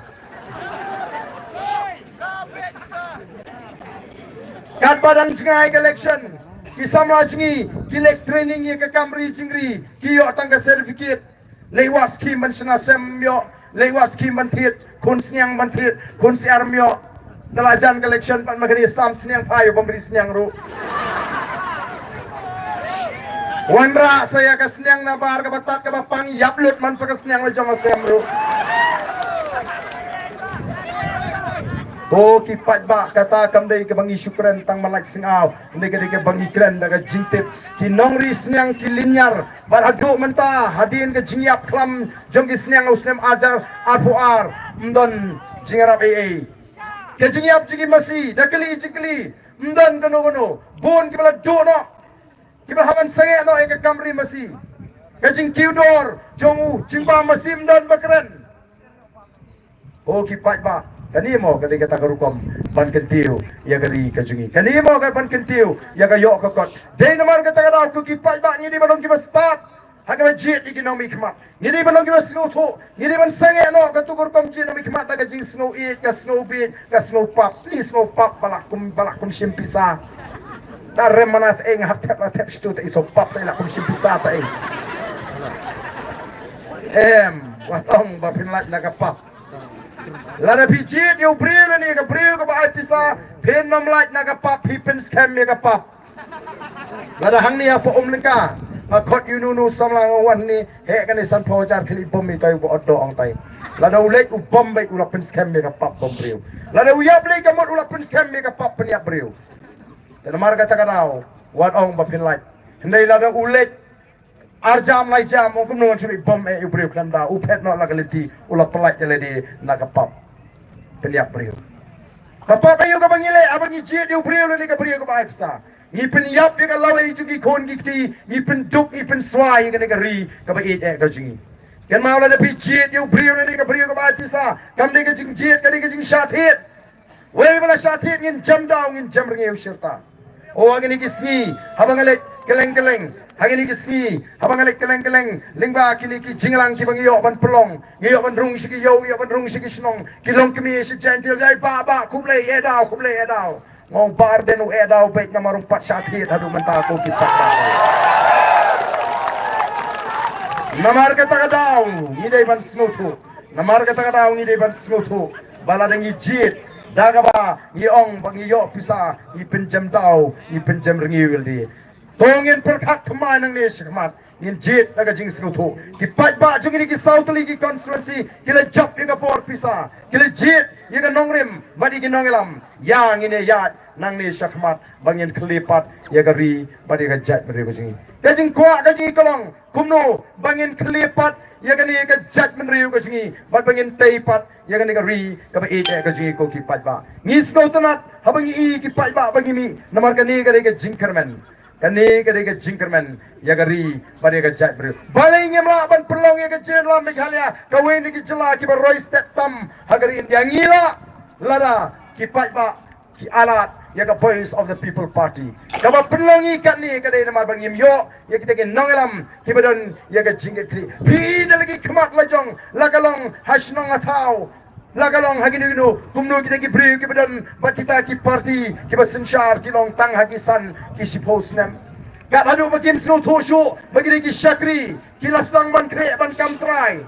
Kat padang cengai election. Kisam rajngi, kilek training ye ke kamri cingri, kiyo tangga certificate. Lewas scheme ban sena sem yo, lewas scheme ban thiet, kun sniang ban thiet, kun siarm yo. Dalajan election pan magani sam sniang payo bom ri sniang ru. Wandra saya ke seniang nabar ke batat ke bapang yaplut man sa ke seniang le jama semru. Ko kipat ba kata kamdai ke bangi syukran tang malak singaw ndai ke bangi kren daga jintip ki nongri seniang ki linyar baradu menta hadin ke jingyap klam jong ki seniang usnem ajar arpuar mdon jingarap AA ke jingyap jingi masi dakli jikli mdon kono bon ki bala do no kita haman sangat no eka kamri masih kajing kiudor jongu jingba masim dan bakran oh kipat ba kanimo kali kata karukom ban kentiu ya kali kajungi kanimo ka ban kentiu ya ka yok kokot dei namar kata kada aku kipat ba ni di balong ki start Hagam jit economy khmat. Ngiri ban ngi snow tho, ngiri ban sange no ka tukur kom jit economy khmat ta ka jing snow eat ka snow beat ka snow pop. Please snow pop balakum simpisa. Da remanat eng hap tap stu ta iso pop ta lakum simpisa ta eng. Watong ba pinlat na ka pop. Lada pijit yu bril ni ka bril ka ba pisa pen nom light na ka pop hipen scam ni ka pop. Lada hang ni apa lengka. Khot yu nu samlang wan ni he kan ni san pho jar khli bom mi tai bo oddo ong tai. Lada ulek u bom bai ula pen scam ni ka pop bom bril. Lada uyap le ka mot ula pen scam ni ka pop pen ya bril. Dan mar kata kadau wat ong ba pinlat. Hendai lada ulek arjam lai jam ong non suri bom yu bril klam da u pet no la kaliti ula pelat jale di na ka pop. Peniak bril. Kapap ayo ka bangile abang ijit yu bril ni ka bril ka ba pisa. Ni pen yap ye ka lawe ju ki kon ki ti ni pen duk ni pen swai ka ni ka ri ka ba it ka jingi. Kan mau la de pi jit yu bril ni ka bril ka ba pisa. Kam ni ka jing jit ka ni ka jing shat hit. Wei bala shat hit ngin jam daw ngin jam ringi ushirta. O agni ki sni habang alek keleng hagini ki sni habang alek keleng lingba kini ki jinglang ki bangiyo ban pelong ngiyo ban rung shi ki yo ban rung shi ki snong kilong kimi shi gentil dai ba kuble edau ngong bar denu edau baik nama rumpat syahid hadu mentah aku kita namar kata kadau ngidai ban snutu namar kata kadau ngidai ban snutu bala dengi jit dagaba ngi ong bangi yo pisa ngi penjam dau ngi penjam rengi wildi tongin perkhat thma nang ne shikmat in jit daga jing snutu ki pat ba jungini ki southly ki constituency kila job ega por pisa kila jit yega nongrim badi ki nongelam yang ine yat nang ne shakmat bangin klipat yega ri badi ga jat bari jing ka jing kwa ka jing kolong kumno bangin klipat yega ni ka jat menriu ka jing bad bangin teipat yega ni ka ri ka ba ite ka jing ko ki pat ba ngis ko tanat habangi i ki pat ba bangi mi namar ka ni ka jing kermen kani kadega jingkerman yagari padega jat bre balai ngemla ban perlong ya kecela Meghalaya kawin ki jela ki baroi step tam hagari India ngila lada ki patba ki alat yaga voice of the people party kaba perlongi kat ni kadai nama bangim yo ya kita ke nongelam ki badon yaga jingkri pi lagi kemat lajong lagalong hasnong atau lagalong hagini gino kumno kita ki bri ki badan batita ki party ki basenshar ki long tang hagisan ki sipos nem kat adu bakin sno thoshu bagini ki shakri ki laslang ban kre ban kam try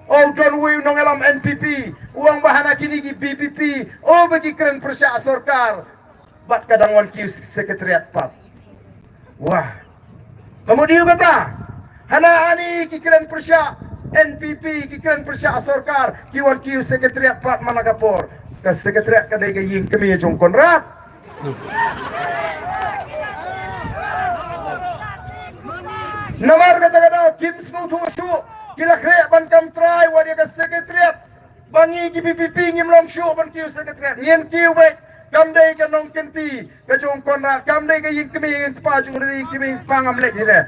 oh don we nongelam NPP uang bahana kini ki BPP oh bagi keren persya sarkar bat kadang wan ki sekretariat pat wah kemudian kata hana ani ki keren persya NPP kikiran persya sarkar kiwan kiu sekretariat pat managapor ka sekretariat kadai ka ying kemi jong konrat namar kata kata kim snu thu kila kre ban kam try wadia ka sekretariat bangi ki PPP ngim long shu ban kiu sekretariat ngien kiu baik kam dai ka nong kenti ka jong konrat kam dai ka ying kemi pa jong ri kemi pangam lek dire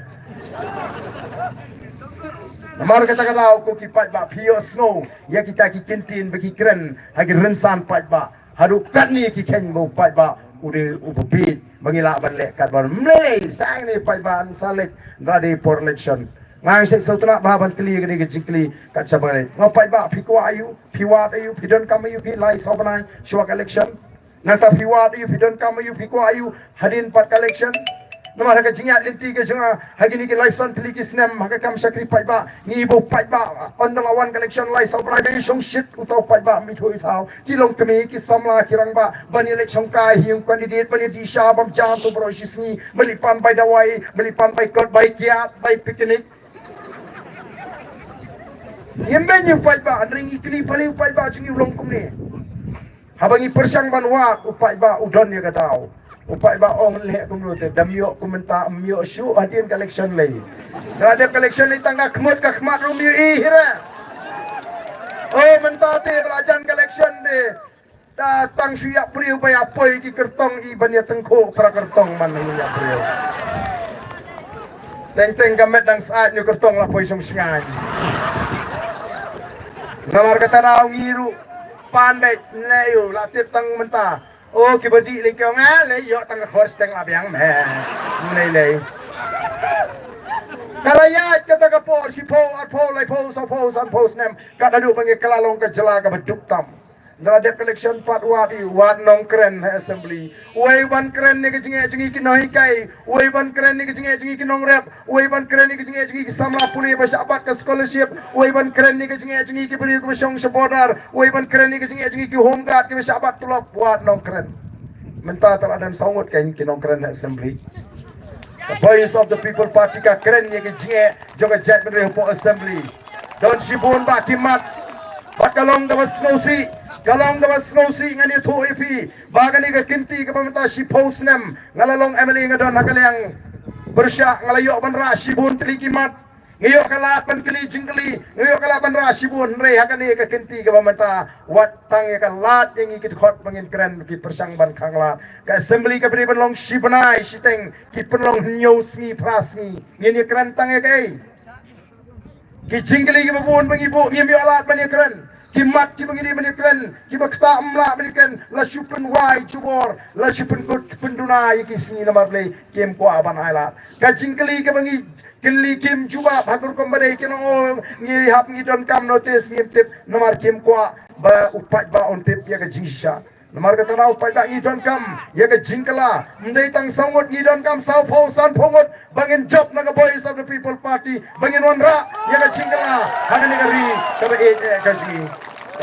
namar kata aku kipat ba pio snow ya kita ki kintin bagi keren hagi rensan pat ba hadu kat ni ki ken mo pat ba ude ubit mangila ban lek kat ban mlei sang ni pat ba salek ready for election ngang sek sautna ba ban kli gani ke jikli kat sabale ngopat ba piko ayu piwat ayu pidon kam ayu pi lai sobanai shwak election nata piwat ayu pidon kam ayu piko ayu hadin pat election nama haka jingat linti ke junga hagi ni ke life san tli ki snem haka kam sakri pai ba ni bo pai ba on the one collection life so bra dei shong shit utau pai ba mi thoi thau ki long kemi ki samla ki rang ba ban election kai hiung candidate ban di sha bam jam to bro shisni bali pan bai dawai bali pan bai kot bai kiat bai picnic yemben yu pai ba ring ikli pali pai ba jungi long kum ni habangi persang banwa upai ba udon ya gadau upai ba ong le kumute damyo kumenta myo shu adin collection lay ada collection lay tangga khmot ka khmat rumi i hira oh menta te belajan collection de ta tang suya priu ba apoi ki kertong i banya tengko pra kertong man ya priu teng gamet dang saat nyu kertong la poi sum singan namar kata raw ngiru pandai leyo latip tang menta oh kibadi le kyo nga le yo tang khos tang abyang me nei le Kalayat kata ka po si po at po lay po sa po san po nem kada du pangi kalalong ka jela ka beduktam. Dara de election part wadi wad nong kren assembly. Uai ban kren ni jingi kinoi kai. Uai ban kren ni jingi kinong rep. Uai ban kren ni jingi samla puli ba sabat ka scholarship. Uai ban kren ni jingi ki beri ko song sabodar. Uai ban kren ni jingi ki home guard ki sabat tulok wad nong kren. Menta teradan sangut kai kinong kren assembly. The voice of the people party ka keren ye jinge joga jet menre po assembly don shibun ba kimat bakalong da wasnosi kalong da wasnosi ngani to ep bagani ka kinti ka pamata shi posnem ngalalong emily ngadon hakalyang bersya ngalayo banra shibun tli kimat ngayo kalapan kili jingkali ngayo kalapan ra shibun re hakani ka kinti ka pamata watang ya kalat yang ikit khot pangin keren ki persang ban khangla ka assembly ka beri long shibanai shiteng ki penlong nyosi prasni ngini keren tang ya kai ki jingkali ki babun bangibu ngimi alat ban ya keren ki mat ki bangini ban ya keren ki bakta amla ban ya keren la shupen wai chubor la shupen gut penduna ki sini namar le kem ko aban aila ka jingkali ka bangi kili kim juba batur kombare kinong ngi hap ngi don kam notice ngi tip nomor kim kwa ba upat ba on tip ya ka jingsha nomor ka tara upat ba ngi don kam ya ka jingkala ndai tang sangot ngi don kam sau phau san phongot bangin job na ka voice of the people party bangin wanra ya ka jingkala hagani ka ri ka ba ka ji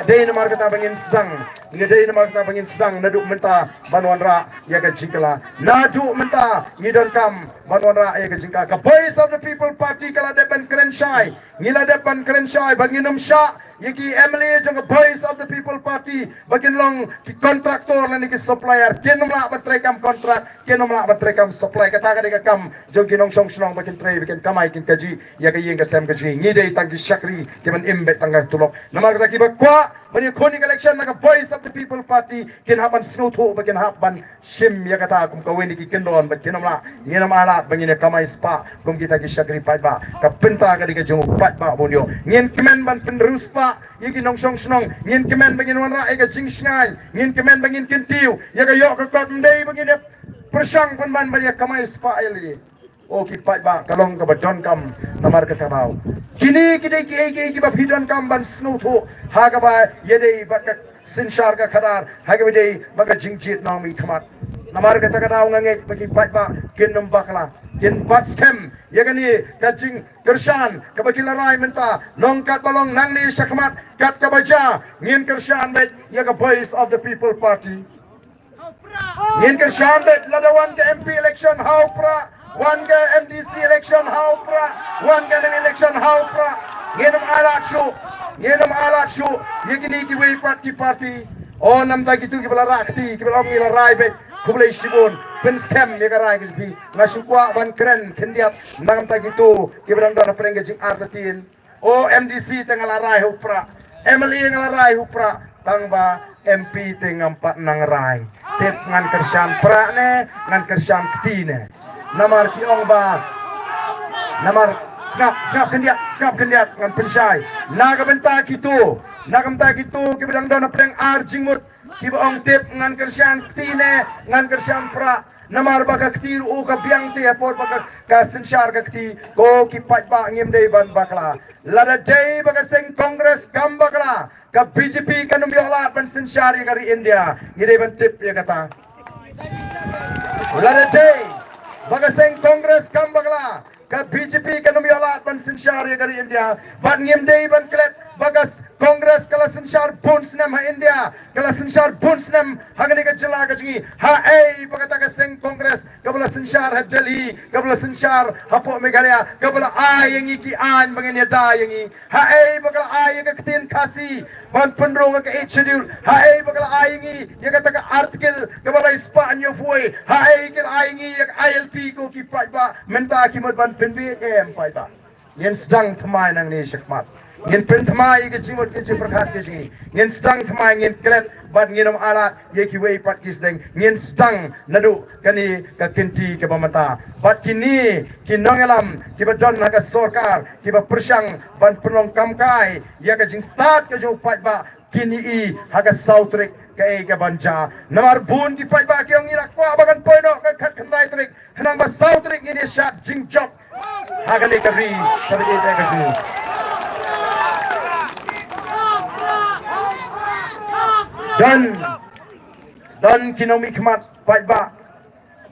Day na markata bangin sedang, day na markata bangin sedang naduk menta banuan ra ya ka jingkala naduk menta ngidon kam banuan ra ya ka jingkala ka voice of the people party kala depan keren syai ngila depan keren syai banginum sya yiki Emily jong voice of the people party bagin long ki kontraktor na ki supplier kenom la batrekam kontrak kenom la batrekam supply kata ka deka kam jong ginong song snong bagin tray bagin kamay kin kaji ya ka yeng ka sem kaji ngidei tangki syakri kiman imbet tangga tulok namar kata ki bakwa bani konik election na ka voice of the people party kin haban snutho bagin haban shim ya kata kum ka weni ki kendon bag kenom la nginam alat bagin kamay spa kum kita ki syakri pa ba ka penta ka deka jong pat ba bonyo ngin kemen ban penerus pa yiki nong song snong ngin kemen bagin wanra ega jing sngai ngin kemen bagin kintiu ya ka yok ka kot ndei bagin persang pun ban bari kamay spa eli o ki pat ba kalong ka badon kam namar ka tabaw kini kidai ki ba phidon kam ban snutho ha ka ba yedei ba ka sinshar ka khadar ha ka bidei ba ka jingjit nong mi khamat namar ka tagadaw ngange bagi pat ba kinom bakla kin batskem yagani kajing kershan kabaki larai menta nong kat balong nang ni sakmat kat kabaja ngin kershan bet yaga voice of the people party ngin kershan bet ladawan ke MP election how pra one ke MDC election how pra one ke election how pra nginum alat shu yagini ki way party o nam ta gitu ki bala rakti ki bala ngila rai bet kublai shibon pen scam ya karai kisbi ngasukwa ban keren kendiat nangam ta gitu kibrang dona prengge jing artatin o MDC tengala rai hupra MLE ngala rai hupra tangba MP tengam pat nang rai tep ngan kersan pra ne ngan kersan ktine namar si ong ba namar snap kendiat ngan pensai nagamenta gitu kibrang dona preng arjingmut kibong tip ngan kersian ktine ngan kersian pra namar baka ktir u ka biang te apot baka ka sinshar ka kti ko kipat ba ngim dei ban bakla lada dei baka sing congress kam bakla ka BJP kanum yola ban sinshar ngari India ngidei ban tip ya kata lada dei baka sing congress kam bakla ka BJP kanum yola ban sinshar ngari India ban ngim dei ban klet bagas Congress kala sinshar bunsnam ha India kala sinshar bunsnam hagani ka jala ka jingi ha ei bagata ka sing Congress kabla sinshar ha Delhi kabla sinshar ha po Meghalaya kabla ayangi ki an bangin ya dayangi ha ei bagala ay ka tin kasi ban penrong ka schedule ha ei bagala ayangi ya ka ta article kabla Spanyo foi ha ei ka ayangi ya ILP ko ki pa ba menta ki mod ban penbi em pa ba yen sedang thamai nang ni shakmat ngin pentmai ke jimot ke jiprakat ke jingi ngin stang thamai ngin klet bat nginom alat ye ki wei pat kisdeng ngin stang nadu kani ka kinti ke pamata bat kini kinongelam ki badon na ka sorkar ki ba persang ban penong kamkai ya ka jing start ke jo pat ba kini I haga sautrik ke banja namar bun ki pai ba kyong ila kwa bagan poino ka khat khandai trik hanang ba sau trik ini shat jing chop hagani ka ri tar e ta ka ji dan kinomi khmat pai ba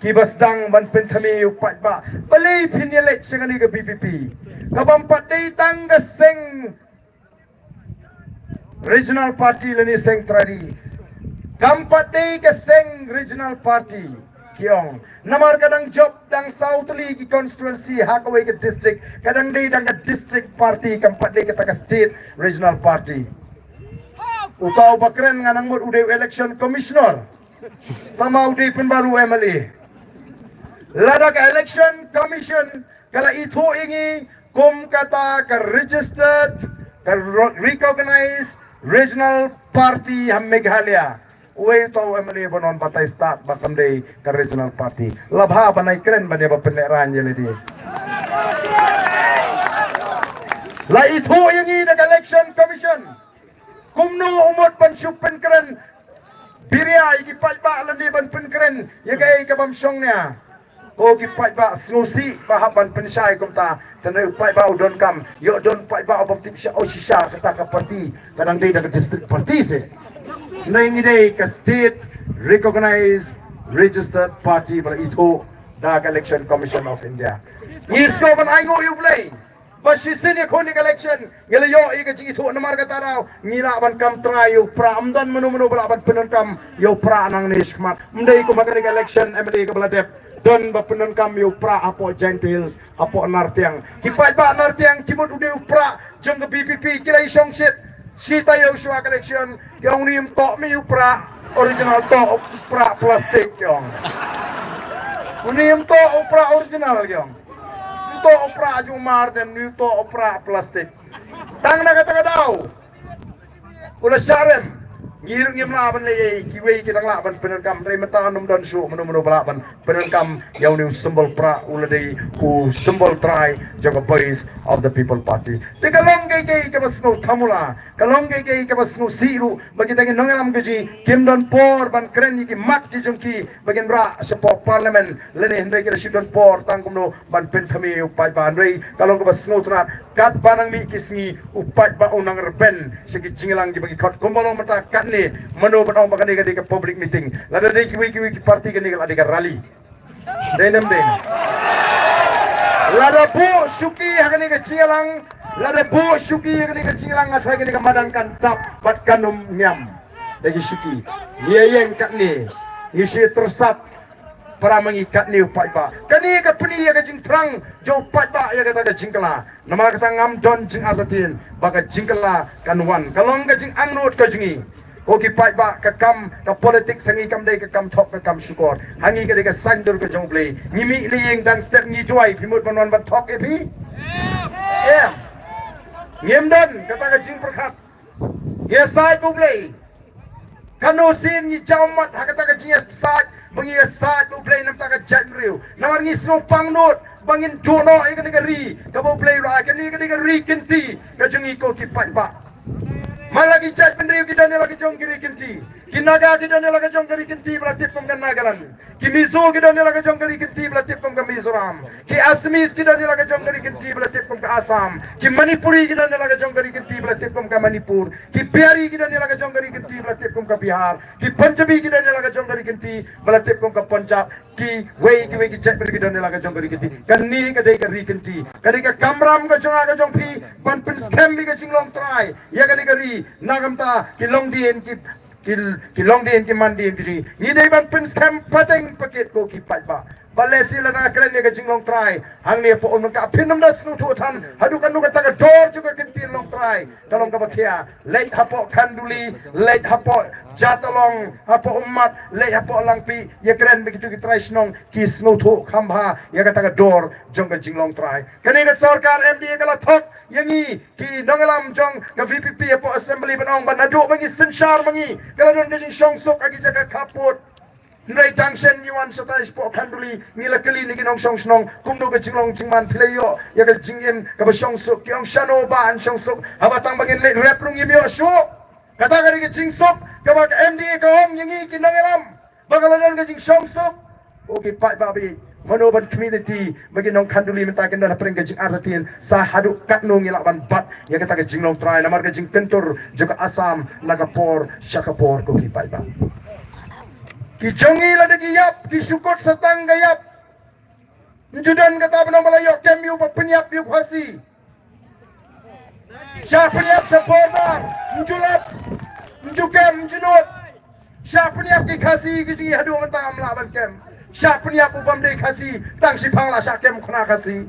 ki basdang ban pen thami pai ba balei phin elek singani ka BPP ka bam patei tang ka seng regional party leni seng trari kampate ke seng regional party kiong namar kadang job dang south li ki constituency hakawai ke district kadang dei dang ke district party kampate ke taka state regional party utau bakren nganang mur ude election commissioner tama ude pun baru MLA lada ke election commission kala itu ingi kum kata ke registered ke recognized regional party ham Meghalaya we to MLA bonon batai start bakam dei ke regional party labha banai keren bane ba peneran je ledi la itu yang ini election commission kumno umot ban supen keren biria iki pai ba landi ban pen keren ye kai ke bam songnya o ki pai ba snusi bahaban pensai kumta tanai pai ba udon kam yo don pai ba obam tipsha o shisha kata ka party kadang dei dak district party se nai ni dei ka state recognized registered party bal itu dak election commission of India ngisko ban ai ngo yu play bashi sini khoni election ngele yo i ka ji itu namar ka tarau ngira ban kam try yu pra amdan menu bala ban penon kam yo pra nang ni khmat mdei ko makani election MLA ka bala dep don bapenon kami upra apo gentiles apo nartiang kipai ba nartiang kimut ude upra jong BPP kila isong shit sita yo shwa collection yang nim to mi upra original to upra plastik yong unim to upra original yong to upra jumar dan ni to upra plastik tang na kata daw ulah syarem ngirung ngim laban le kiwe ki dang laban penenkam re mata num don su menu balaban penenkam yaw ni symbol pra ulade ku symbol try jaga voice of the people party te kalong ke basno thamula kalong ke basno siru bagi tangi nongalam geji kim don por ban kren ki mat ki jungki bagin ra sepo parliament lene hende ki sidon por tangkum no ban pen thami upai ban re kalong ke basno trat kat banang mi kisngi upai ba unang repen segi jingilang ki bagi khot kombolong mata kat ni mano banong bakani ke public meeting lada dei kiwi ki party ke ni ada ke rally denem den lada bu suki hakani ke jingilang lada bu suki hakani ke jingilang athai ke ni madankan tap bat kanum nyam degi suki yeyeng kat ni isi tersat para mengikat ni upai ba kani ke peni ya ke jing terang jo upai ba ya kata ke jingkala nama kata ngam don jing artatin baka jingkala kanwan kalong ke jing angnut ke jingi oki pai ba ka kam ka politik sangi kam dei ka kam thok ka kam syukur hangi ka dei ka sandur ka jongle ngimi liyeng dan step ngi joy pimut manwan ban thok e pi ngem don kata ka jing perkhat ye sai buble kanu sin ni jaumat hakata ka jing sai bangi sai buble nam ta ka janriu namar ngi sno pangnot bangin jono e ka ni ri ka buble ra ka ni ka ri kinti ka jingi ko ki pai ba malagi chat pendriu kita ni lagi jong kiri kinti kinaga kita ni lagi jong kiri kinti belatip kom kan nagalan kimizo kita ni lagi jong kiri kinti belatip kom kan Mizoram ki Asmis kita ni lagi jong kiri kinti belatip kom kan Assam ki Manipuri kita ni lagi jong kiri kinti belatip kom kan Manipur ki Bihari kita ni lagi jong kiri kinti belatip kom kan Bihar ki Punjabi kita ni lagi jong kiri kinti belatip kom kan Punjab ki wei ki chat pendriu kita ni lagi jong kiri kinti kan ni ka dei ka ri kinti kadai ka kamram ka jong pi ban pin scam bi ka jinglong try ya kadai ka ri nagamta ki longdien ki longdien ki mandien ki ni dei ban pin scam pateng paket ko ki pai ba balesi la na kren ne ka jinglong try hang ne po on ka phinam das nu thu than hadu kan nu ka ta dor ju ka kinti long try kalong ka bakhia leit hapo khanduli leit hapo jatalong hapo ummat leit hapo langpi ye kren begitu ki try snong ki snu thu khambha ye ka ta dor jong ka jinglong try kani ka sarkar MDA kala thok yangi ki nongalam jong ka VPP hapo assembly banong banadu bangi senshar bangi kala don ka jing song sok agi jaga kaput Nrai junction yuan satai sport khanduli ngila kali ni kinong song snong kumno ka jinglong jingman playo ya ka jingem ka ba song sok kyong shano ba an song sok abatang bangin le rap rung yimyo sho Kata ka ni jing sok ka ba MDA ka hong yangi kinang elam. Bagalan ka jing song sok. Okay, pat babi. Manoban community bagi nong kanduli mentakan dah pereng jing aratin sa haduk kat nong ilaban bat ya kata ka jing nong try namar ka jing tentur juga asam nagapor syakapor ko ki pat ba. Ki jongi la de yap ki sukot satang gayap. Njudan kata benong malayo kemu penyap yu khasi. Siapa penyap supporter njulap njukem njunut. Siapa penyap ki khasi ki ji hadu mentang melawan kem. Siapa penyap ubam de khasi tang si pangla syakem khona khasi.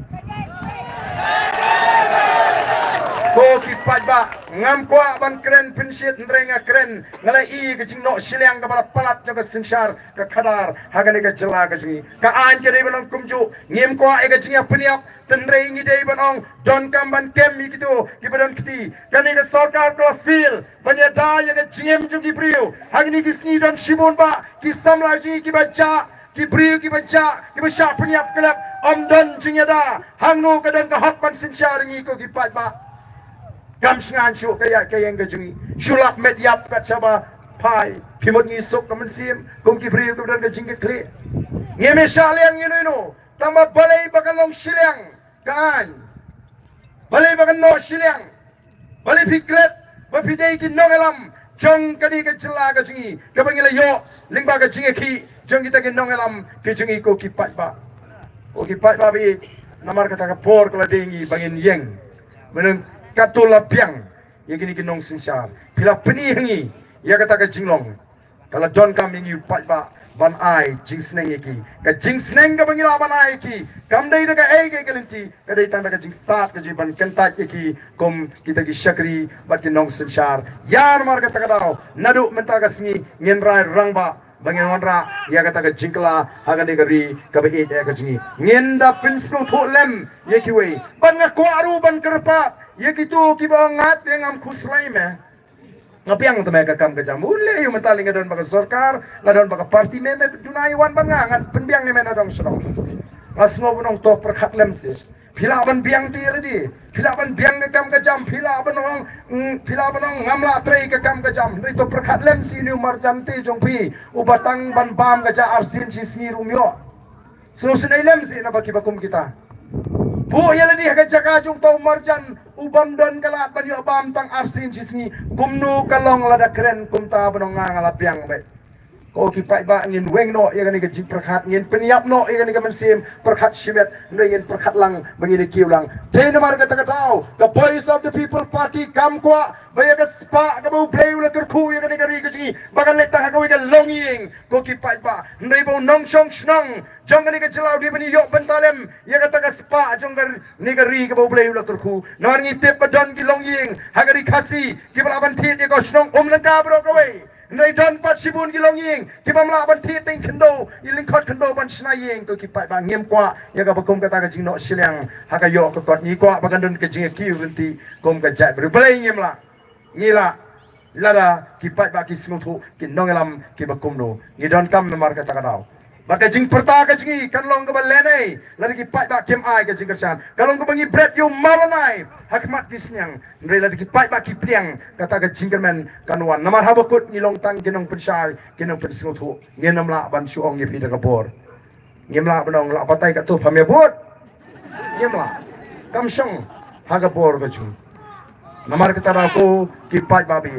Ko ki pajba ngam kwa ban kren pinsit nrenga kren ngalai I ke jing no silang ka bala palat jaga singsar ka khadar hagane ka jela ka jingi ka an ke dei banong kumju ngem kwa e ka jingi peniap tenrei ngi dei banong don kam ban kem mi kitu ki badon kiti kani ka sarkar ko feel banya da ya ka jingem ju ki priu hagani ki sni don shibon ba ki samla ji ki baca ki priu ki baca ki basha peniap kelap amdan jingi da hangno ka don ka hak ban singsar ngi ko ki pajba Gam sengan syuk kaya yang kejungi Syulap mediap kat Sabah Pai Pimut ngisuk kaman sim Kum kibriu kemudian kejing ke klik Ngeme syaliang ino Tambah balai bakan long siliang Kaan Balai bakan no siliang Balai piklet Bapidai ki nong elam Jong kadi ke celah kejungi Kabangila yo Lingba kejing ki Jong kita ki nong elam Kejungi ko kipat ba O kipat ba bi Namar kata kapor kalau dengi bangin yeng Meneng Katola piang ya gini kinong singsar pila penihangi ya kata ka jinglong kalau don kam yang you pat ba ban ai jing sneng ki ka jing sneng ka bangila ban ai ki kam dai daga ai ke kelinci ka dai tang daga jing start ka jiban kentat ki kom kita ki syakri bat kinong singsar yar mar kata ka daw nadu menta ka singi ngin rai rangba bangin wanra ya kata ka jingkla haga ni gari ka be ya ka jingi ngenda pinsno tholem ye ki we ban nga ko aru ban kerpa ye kitu ki ba ngat yang am khuslai me ngapiang to me ka kam ka jam ule yu mentaling ngadon baka sarkar ngadon baka parti me dunai wan ban ngat penbiang ni me nadong sedong asno bunong to perkhat lem si pila ban biang ti redi pila ban biang ka kam ka jam pila banong ngamla trei ka kam ka jam ri to perkhat lem si ni umar jam ti jong pi ubatang ban bam ka ja arsin si rumyo so sinai lem si na baki bakum kita Bu ya ladi haga jaka jung tau marjan ubam don kala ban yo bam tang arsin sisni kumnu kalong lada keren kumta banong ngala piang baik ko ki pai ba ngin weng no ya gani ka jing perkhat ngin peniap no ya gani ka mensim perkhat shimet ngin perkhat lang bangini kiulang jai namar ka takatau the voice of the people party kam kwa baya ka spa ka bu play ula kerku ya gani ka ri ka jingi bagan le tang ka wi ka longying ko ki pai ba ndai bo nong song snong jong ni ka jelau di bani yok bentalem ya kata ka spa jong ka ni ka ri ka bo play ula kerku nar ngi tep badon ki longying hagari khasi ki balaban thi ya ko snong lengka bro ka we Ndai don pat sibun ki longying ki bamla ban thi ting kendo iling khot kendo ban snaying ko ki pai ba ngem kwa ya ka bakum kata ka jingno silang ha ka yo ko kot ni kwa bagan don ka jing ki unti kom ka jat ber balai ngem la ngila lada ki pai ba ki singuthu ki nongelam ki bakum no ngi don kam namar kata ka daw baka jing perta ka jingi kan long ka balene lada ki pai ba kem ai ka jing kersan kalong ka bangi bread yo malanai hakmat kisnyang ndai lada ki pai ba ki priang kata ka jingkermen kanwan namar habakut ngilong tang kinong pensai kinong pensinguthu ngenamla ban suong ye pida ka bor ngemla banong la patai ka tu phamya bot ngemla kamsong haga bor ka jing namar kata ba ko ki pai ba bi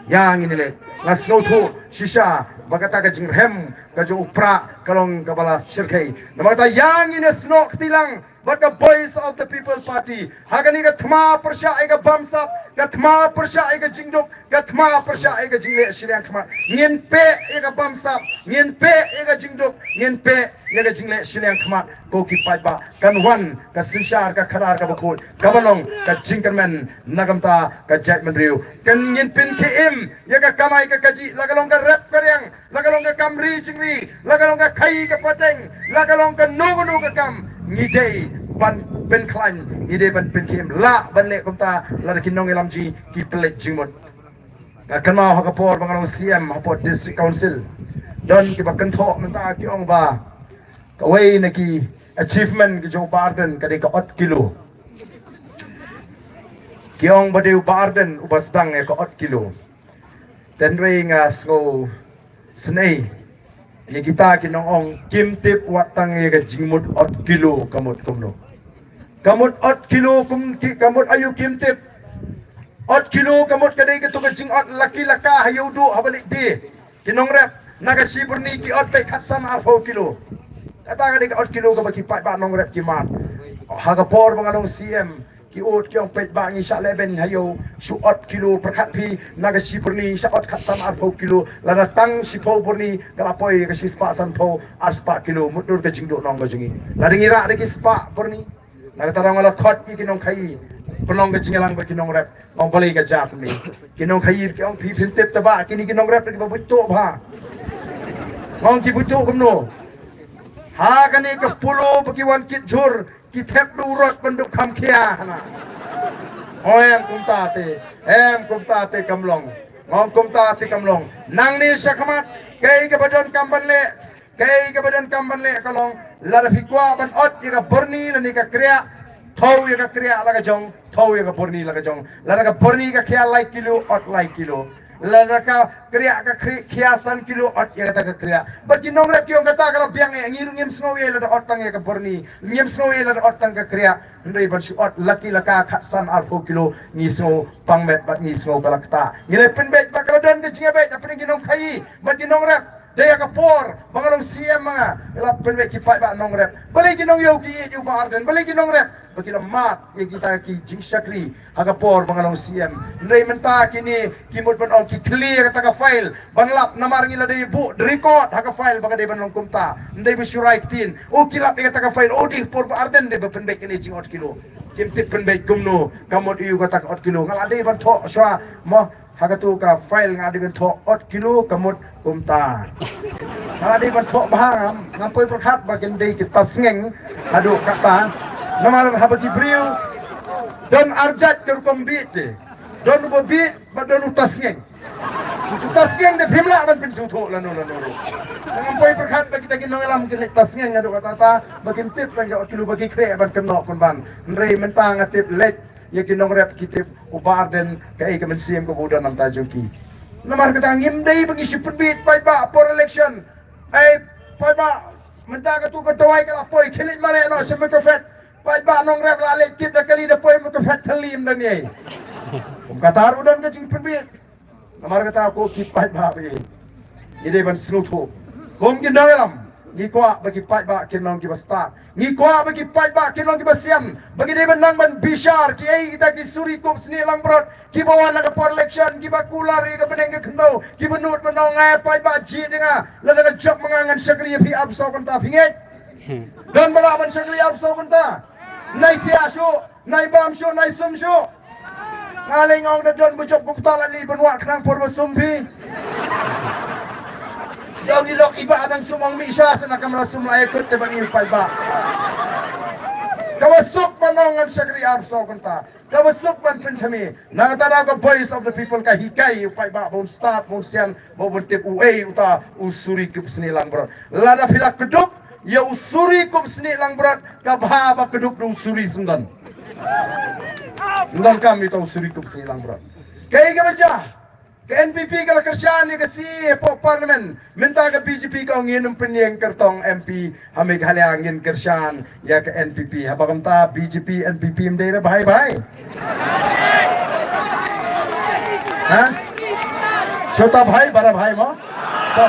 yang ini le ngasnguthu shisha bagata ka jing hem ka jo upra kalong kabala shirkai namata yang ini snok tilang but the voice of the people party hagani ka thma persha ega bamsap ka thma persha ega jingdok ka thma persha ega jingle shiriang khma ngin pe ega bamsap ngin pe ega jingdok ngin pe ega jingle shiriang khma ko ki paiba kan wan ka sinshar ka kharar ka bakut kabalong ka jingkermen nagamta ka jatman riu kan ngin pin ki im ega kamai ka kaji lagalong ka rap karyang lagalong ka kamri jingri lagalong ka khai ka pateng lagalong ka nugu ka kam ngijay ban ben klan ngide ban pen kim la ban le kumta la kinong elam ji ki plek jimot ka kanma ha ka por bangalong CM ha por district council don ki bakan tho menta ki ong ba ka wei na ki achievement ki jo barden ka de ka 8 kilo ki ong ba de barden ubas dang e ka 8 kilo ten ring ngo snei ye kita kinong ong kim tip watang ye ka jingmut ot kilo kamut kumno kamut ot kilo kamut ayu kim tip ot kilo kamut kadai ke tu ka jing ot laki laka hayu du habalik di kinong rep naga siperni ki ot pe khasan arfo kilo kata kadai ka ot kilo ka baki pat ba nong rep ki mat haga por banganong CM ki ot ki ong pet ba ngi sha leben hayo su ot kilo perkat pi naga siperni sha ot khasan arfo kilo lada tang sipo porni galapoi ka sispa san po aspa kilo mutur ka jingdo nong ka jingi lada ngira de ki spa porni naga tarang ala khot ki kinong khai penong ke jingalang ba kinong rep ong balai ka jap ni kinong khai ki ong pi phintep ta ba kini kinong rep ki ba buto ba ngong ki buto kumno ha kani ka pulo pakiwan kit jur ki thep du rot penduk kham khia hana em kumta te kamlong ngong kumta te kamlong nang ni sakhamat kai ka badan kamban le kalong la fikwa ban ot ka berni la ni ka kriya thau ya ka kriya la ka jong thau ya ka berni la ka jong la ka berni ka khia like kilo ot like kilo la ka kriya ka khia san kilo ot ya ka kriya bagi nong rep kyong kata kala biang e ngiru ngim snow e la ot tang ya ka berni ngim snow e la ot tang ka kriya ndai ban ot laki la ka khasan arfo kilo ni snow pangmet bat ni snow kalakta ngile penbet ba kala don ke jinga bet apa ni nong khai bagi nong rep daya kapor bangalong CM mga ila penwek kipat ba nong rep balik ginong yo ki yu ba arden balik ginong rep bagi mat ye kita ki jing sakri agapor bangalong CM ndai menta kini kimut ban on ki clear kata ka file banlap namar ngila dai bu record ha ka file baga dai banlong kumta ndai bisurai tin o kilap kata ka file o di por ba arden de penwek kini jing ot kilo kim tip penwek kumno kamot yu kata ka ot kilo ngal dai ban tho swa mo hagatu ka file ngadi ben tho ot kilo kamut kumta ngadi ben tho bahang ngampoi perkhat bagian dei kita sengeng adu kata namar habati briu don arjat ke kombit don bobit badon utasngeng utasngeng de phimla ban pin sutho lanu ngampoi perkhat bagi kita kinong alam kin tasngeng adu kata bagian tip tang ot kilo bagi kre ban kenok kon ban ndrei mentang atip let ya kinong rep kitip ubar den kai ka mensim ko budan nam tajuki namar kata ngim dei bagi sipun bit pai ba for election ai pai ba menta ka tu ka tawai ka poi khilit mare no sem ko fet pai ba nong rep la le kit da kali da poi mo ko fet thalim dan ye kata udan ka jing pun bit namar kata ko kit pai ba be ide ban slutho kom ki dalam ni kwa bagi pai ba kinong ki basta ni kwa bagi pai ba kinong ki basiam bagi de benang ban bishar ki ai kita ki suri kop sni lang brot ki bawa na for election ki ba kulari ka beneng ke khno ki benut benong ngai pai ba ji denga la da job mangangan sakri phi abso kon ta phinget don bala ban sakri abso kon ta nai tia sho nai bam sho nai sum sho ngaleng ong da don bu job ku ta la li benwa khnang por masum phi Daw nilok iba adang sumang misya sa nakamara sumlay kut te bangi pai ba. Kawasuk manongan sakri arso kanta. Kawasuk man pinchami. Nangatara ko voice of the people ka hikay pai ba bon start bon sian bon tip uay uta usuri kup snilang bro. Lada pilak keduk ya usuri kup snilang bro ka bahaba keduk do usuri sendan. Sendan kami to usuri kup snilang bro. Kay ka baca ke NPP kala kerjaan ni kasi po parlimen minta ke BJP ka nginum penyeng kertong MP hamig haliangin kerjaan ya ke NPP habakamta BJP NPP mdera bahai ha chota bhai bara bhai mo to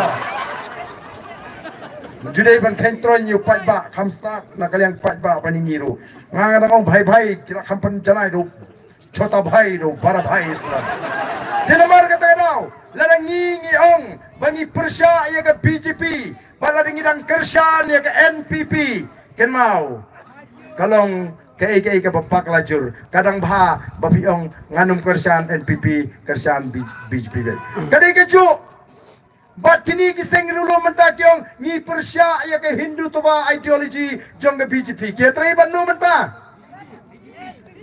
judai ban kentron yu pai ba khamsta nakaliang pai ba paningiru ngangadang bhai kira kampan janai do chota bhai do bara bhai isla dinamar kata daw larang ngingi ong bangi persya ya ke BJP bala dingidang kersan ya ke NPP ken mau kalong ke ke bapak lajur kadang bah babi ong nganum kersan NPP kersan BJP kadai keju bat kini kiseng rulo menta kyong ngi persya ya ke Hindu toba ideology jong ke BJP ke trai banu menta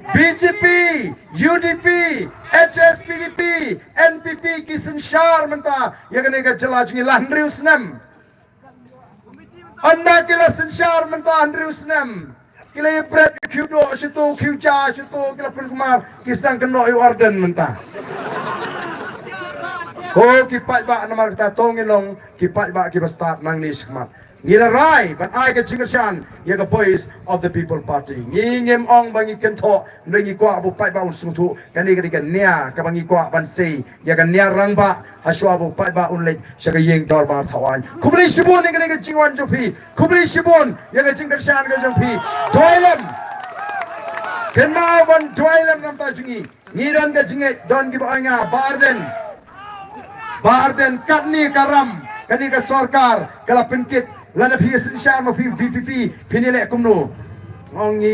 BJP, UDP, HSPDP, NPP kisan syar menta ya kene ka jelaj ngi landriu snem anda kila sensyar menta andriu snem kila pret kyudo situ kyuja situ kila pun kumar kisang keno yu arden menta Ho kipat ba namar kita tongin long kipat ba kibastat nang ni shmat. Ngira rai ban ai ka jingashan ya ka voice of the people party. Ngingem ong bangi kentho ngi kwa bu pai ba usung thu kani ka nia ka bangi kwa ban sei ya ka nia rang ba haswa bu pai ba unlek shaka yeng dor ba thawan. Kubli shibun ni ka jingwan jopi. Kubli shibun ya ka jingashan ka jopi. Toilam Kenal ban toilam nam ta jingi. Ngiran ka jinge don gi ba nga Barden katni karam kani ka sarkar kala pinkit lana fi sin shan ma fi PPP pinile kumno ngi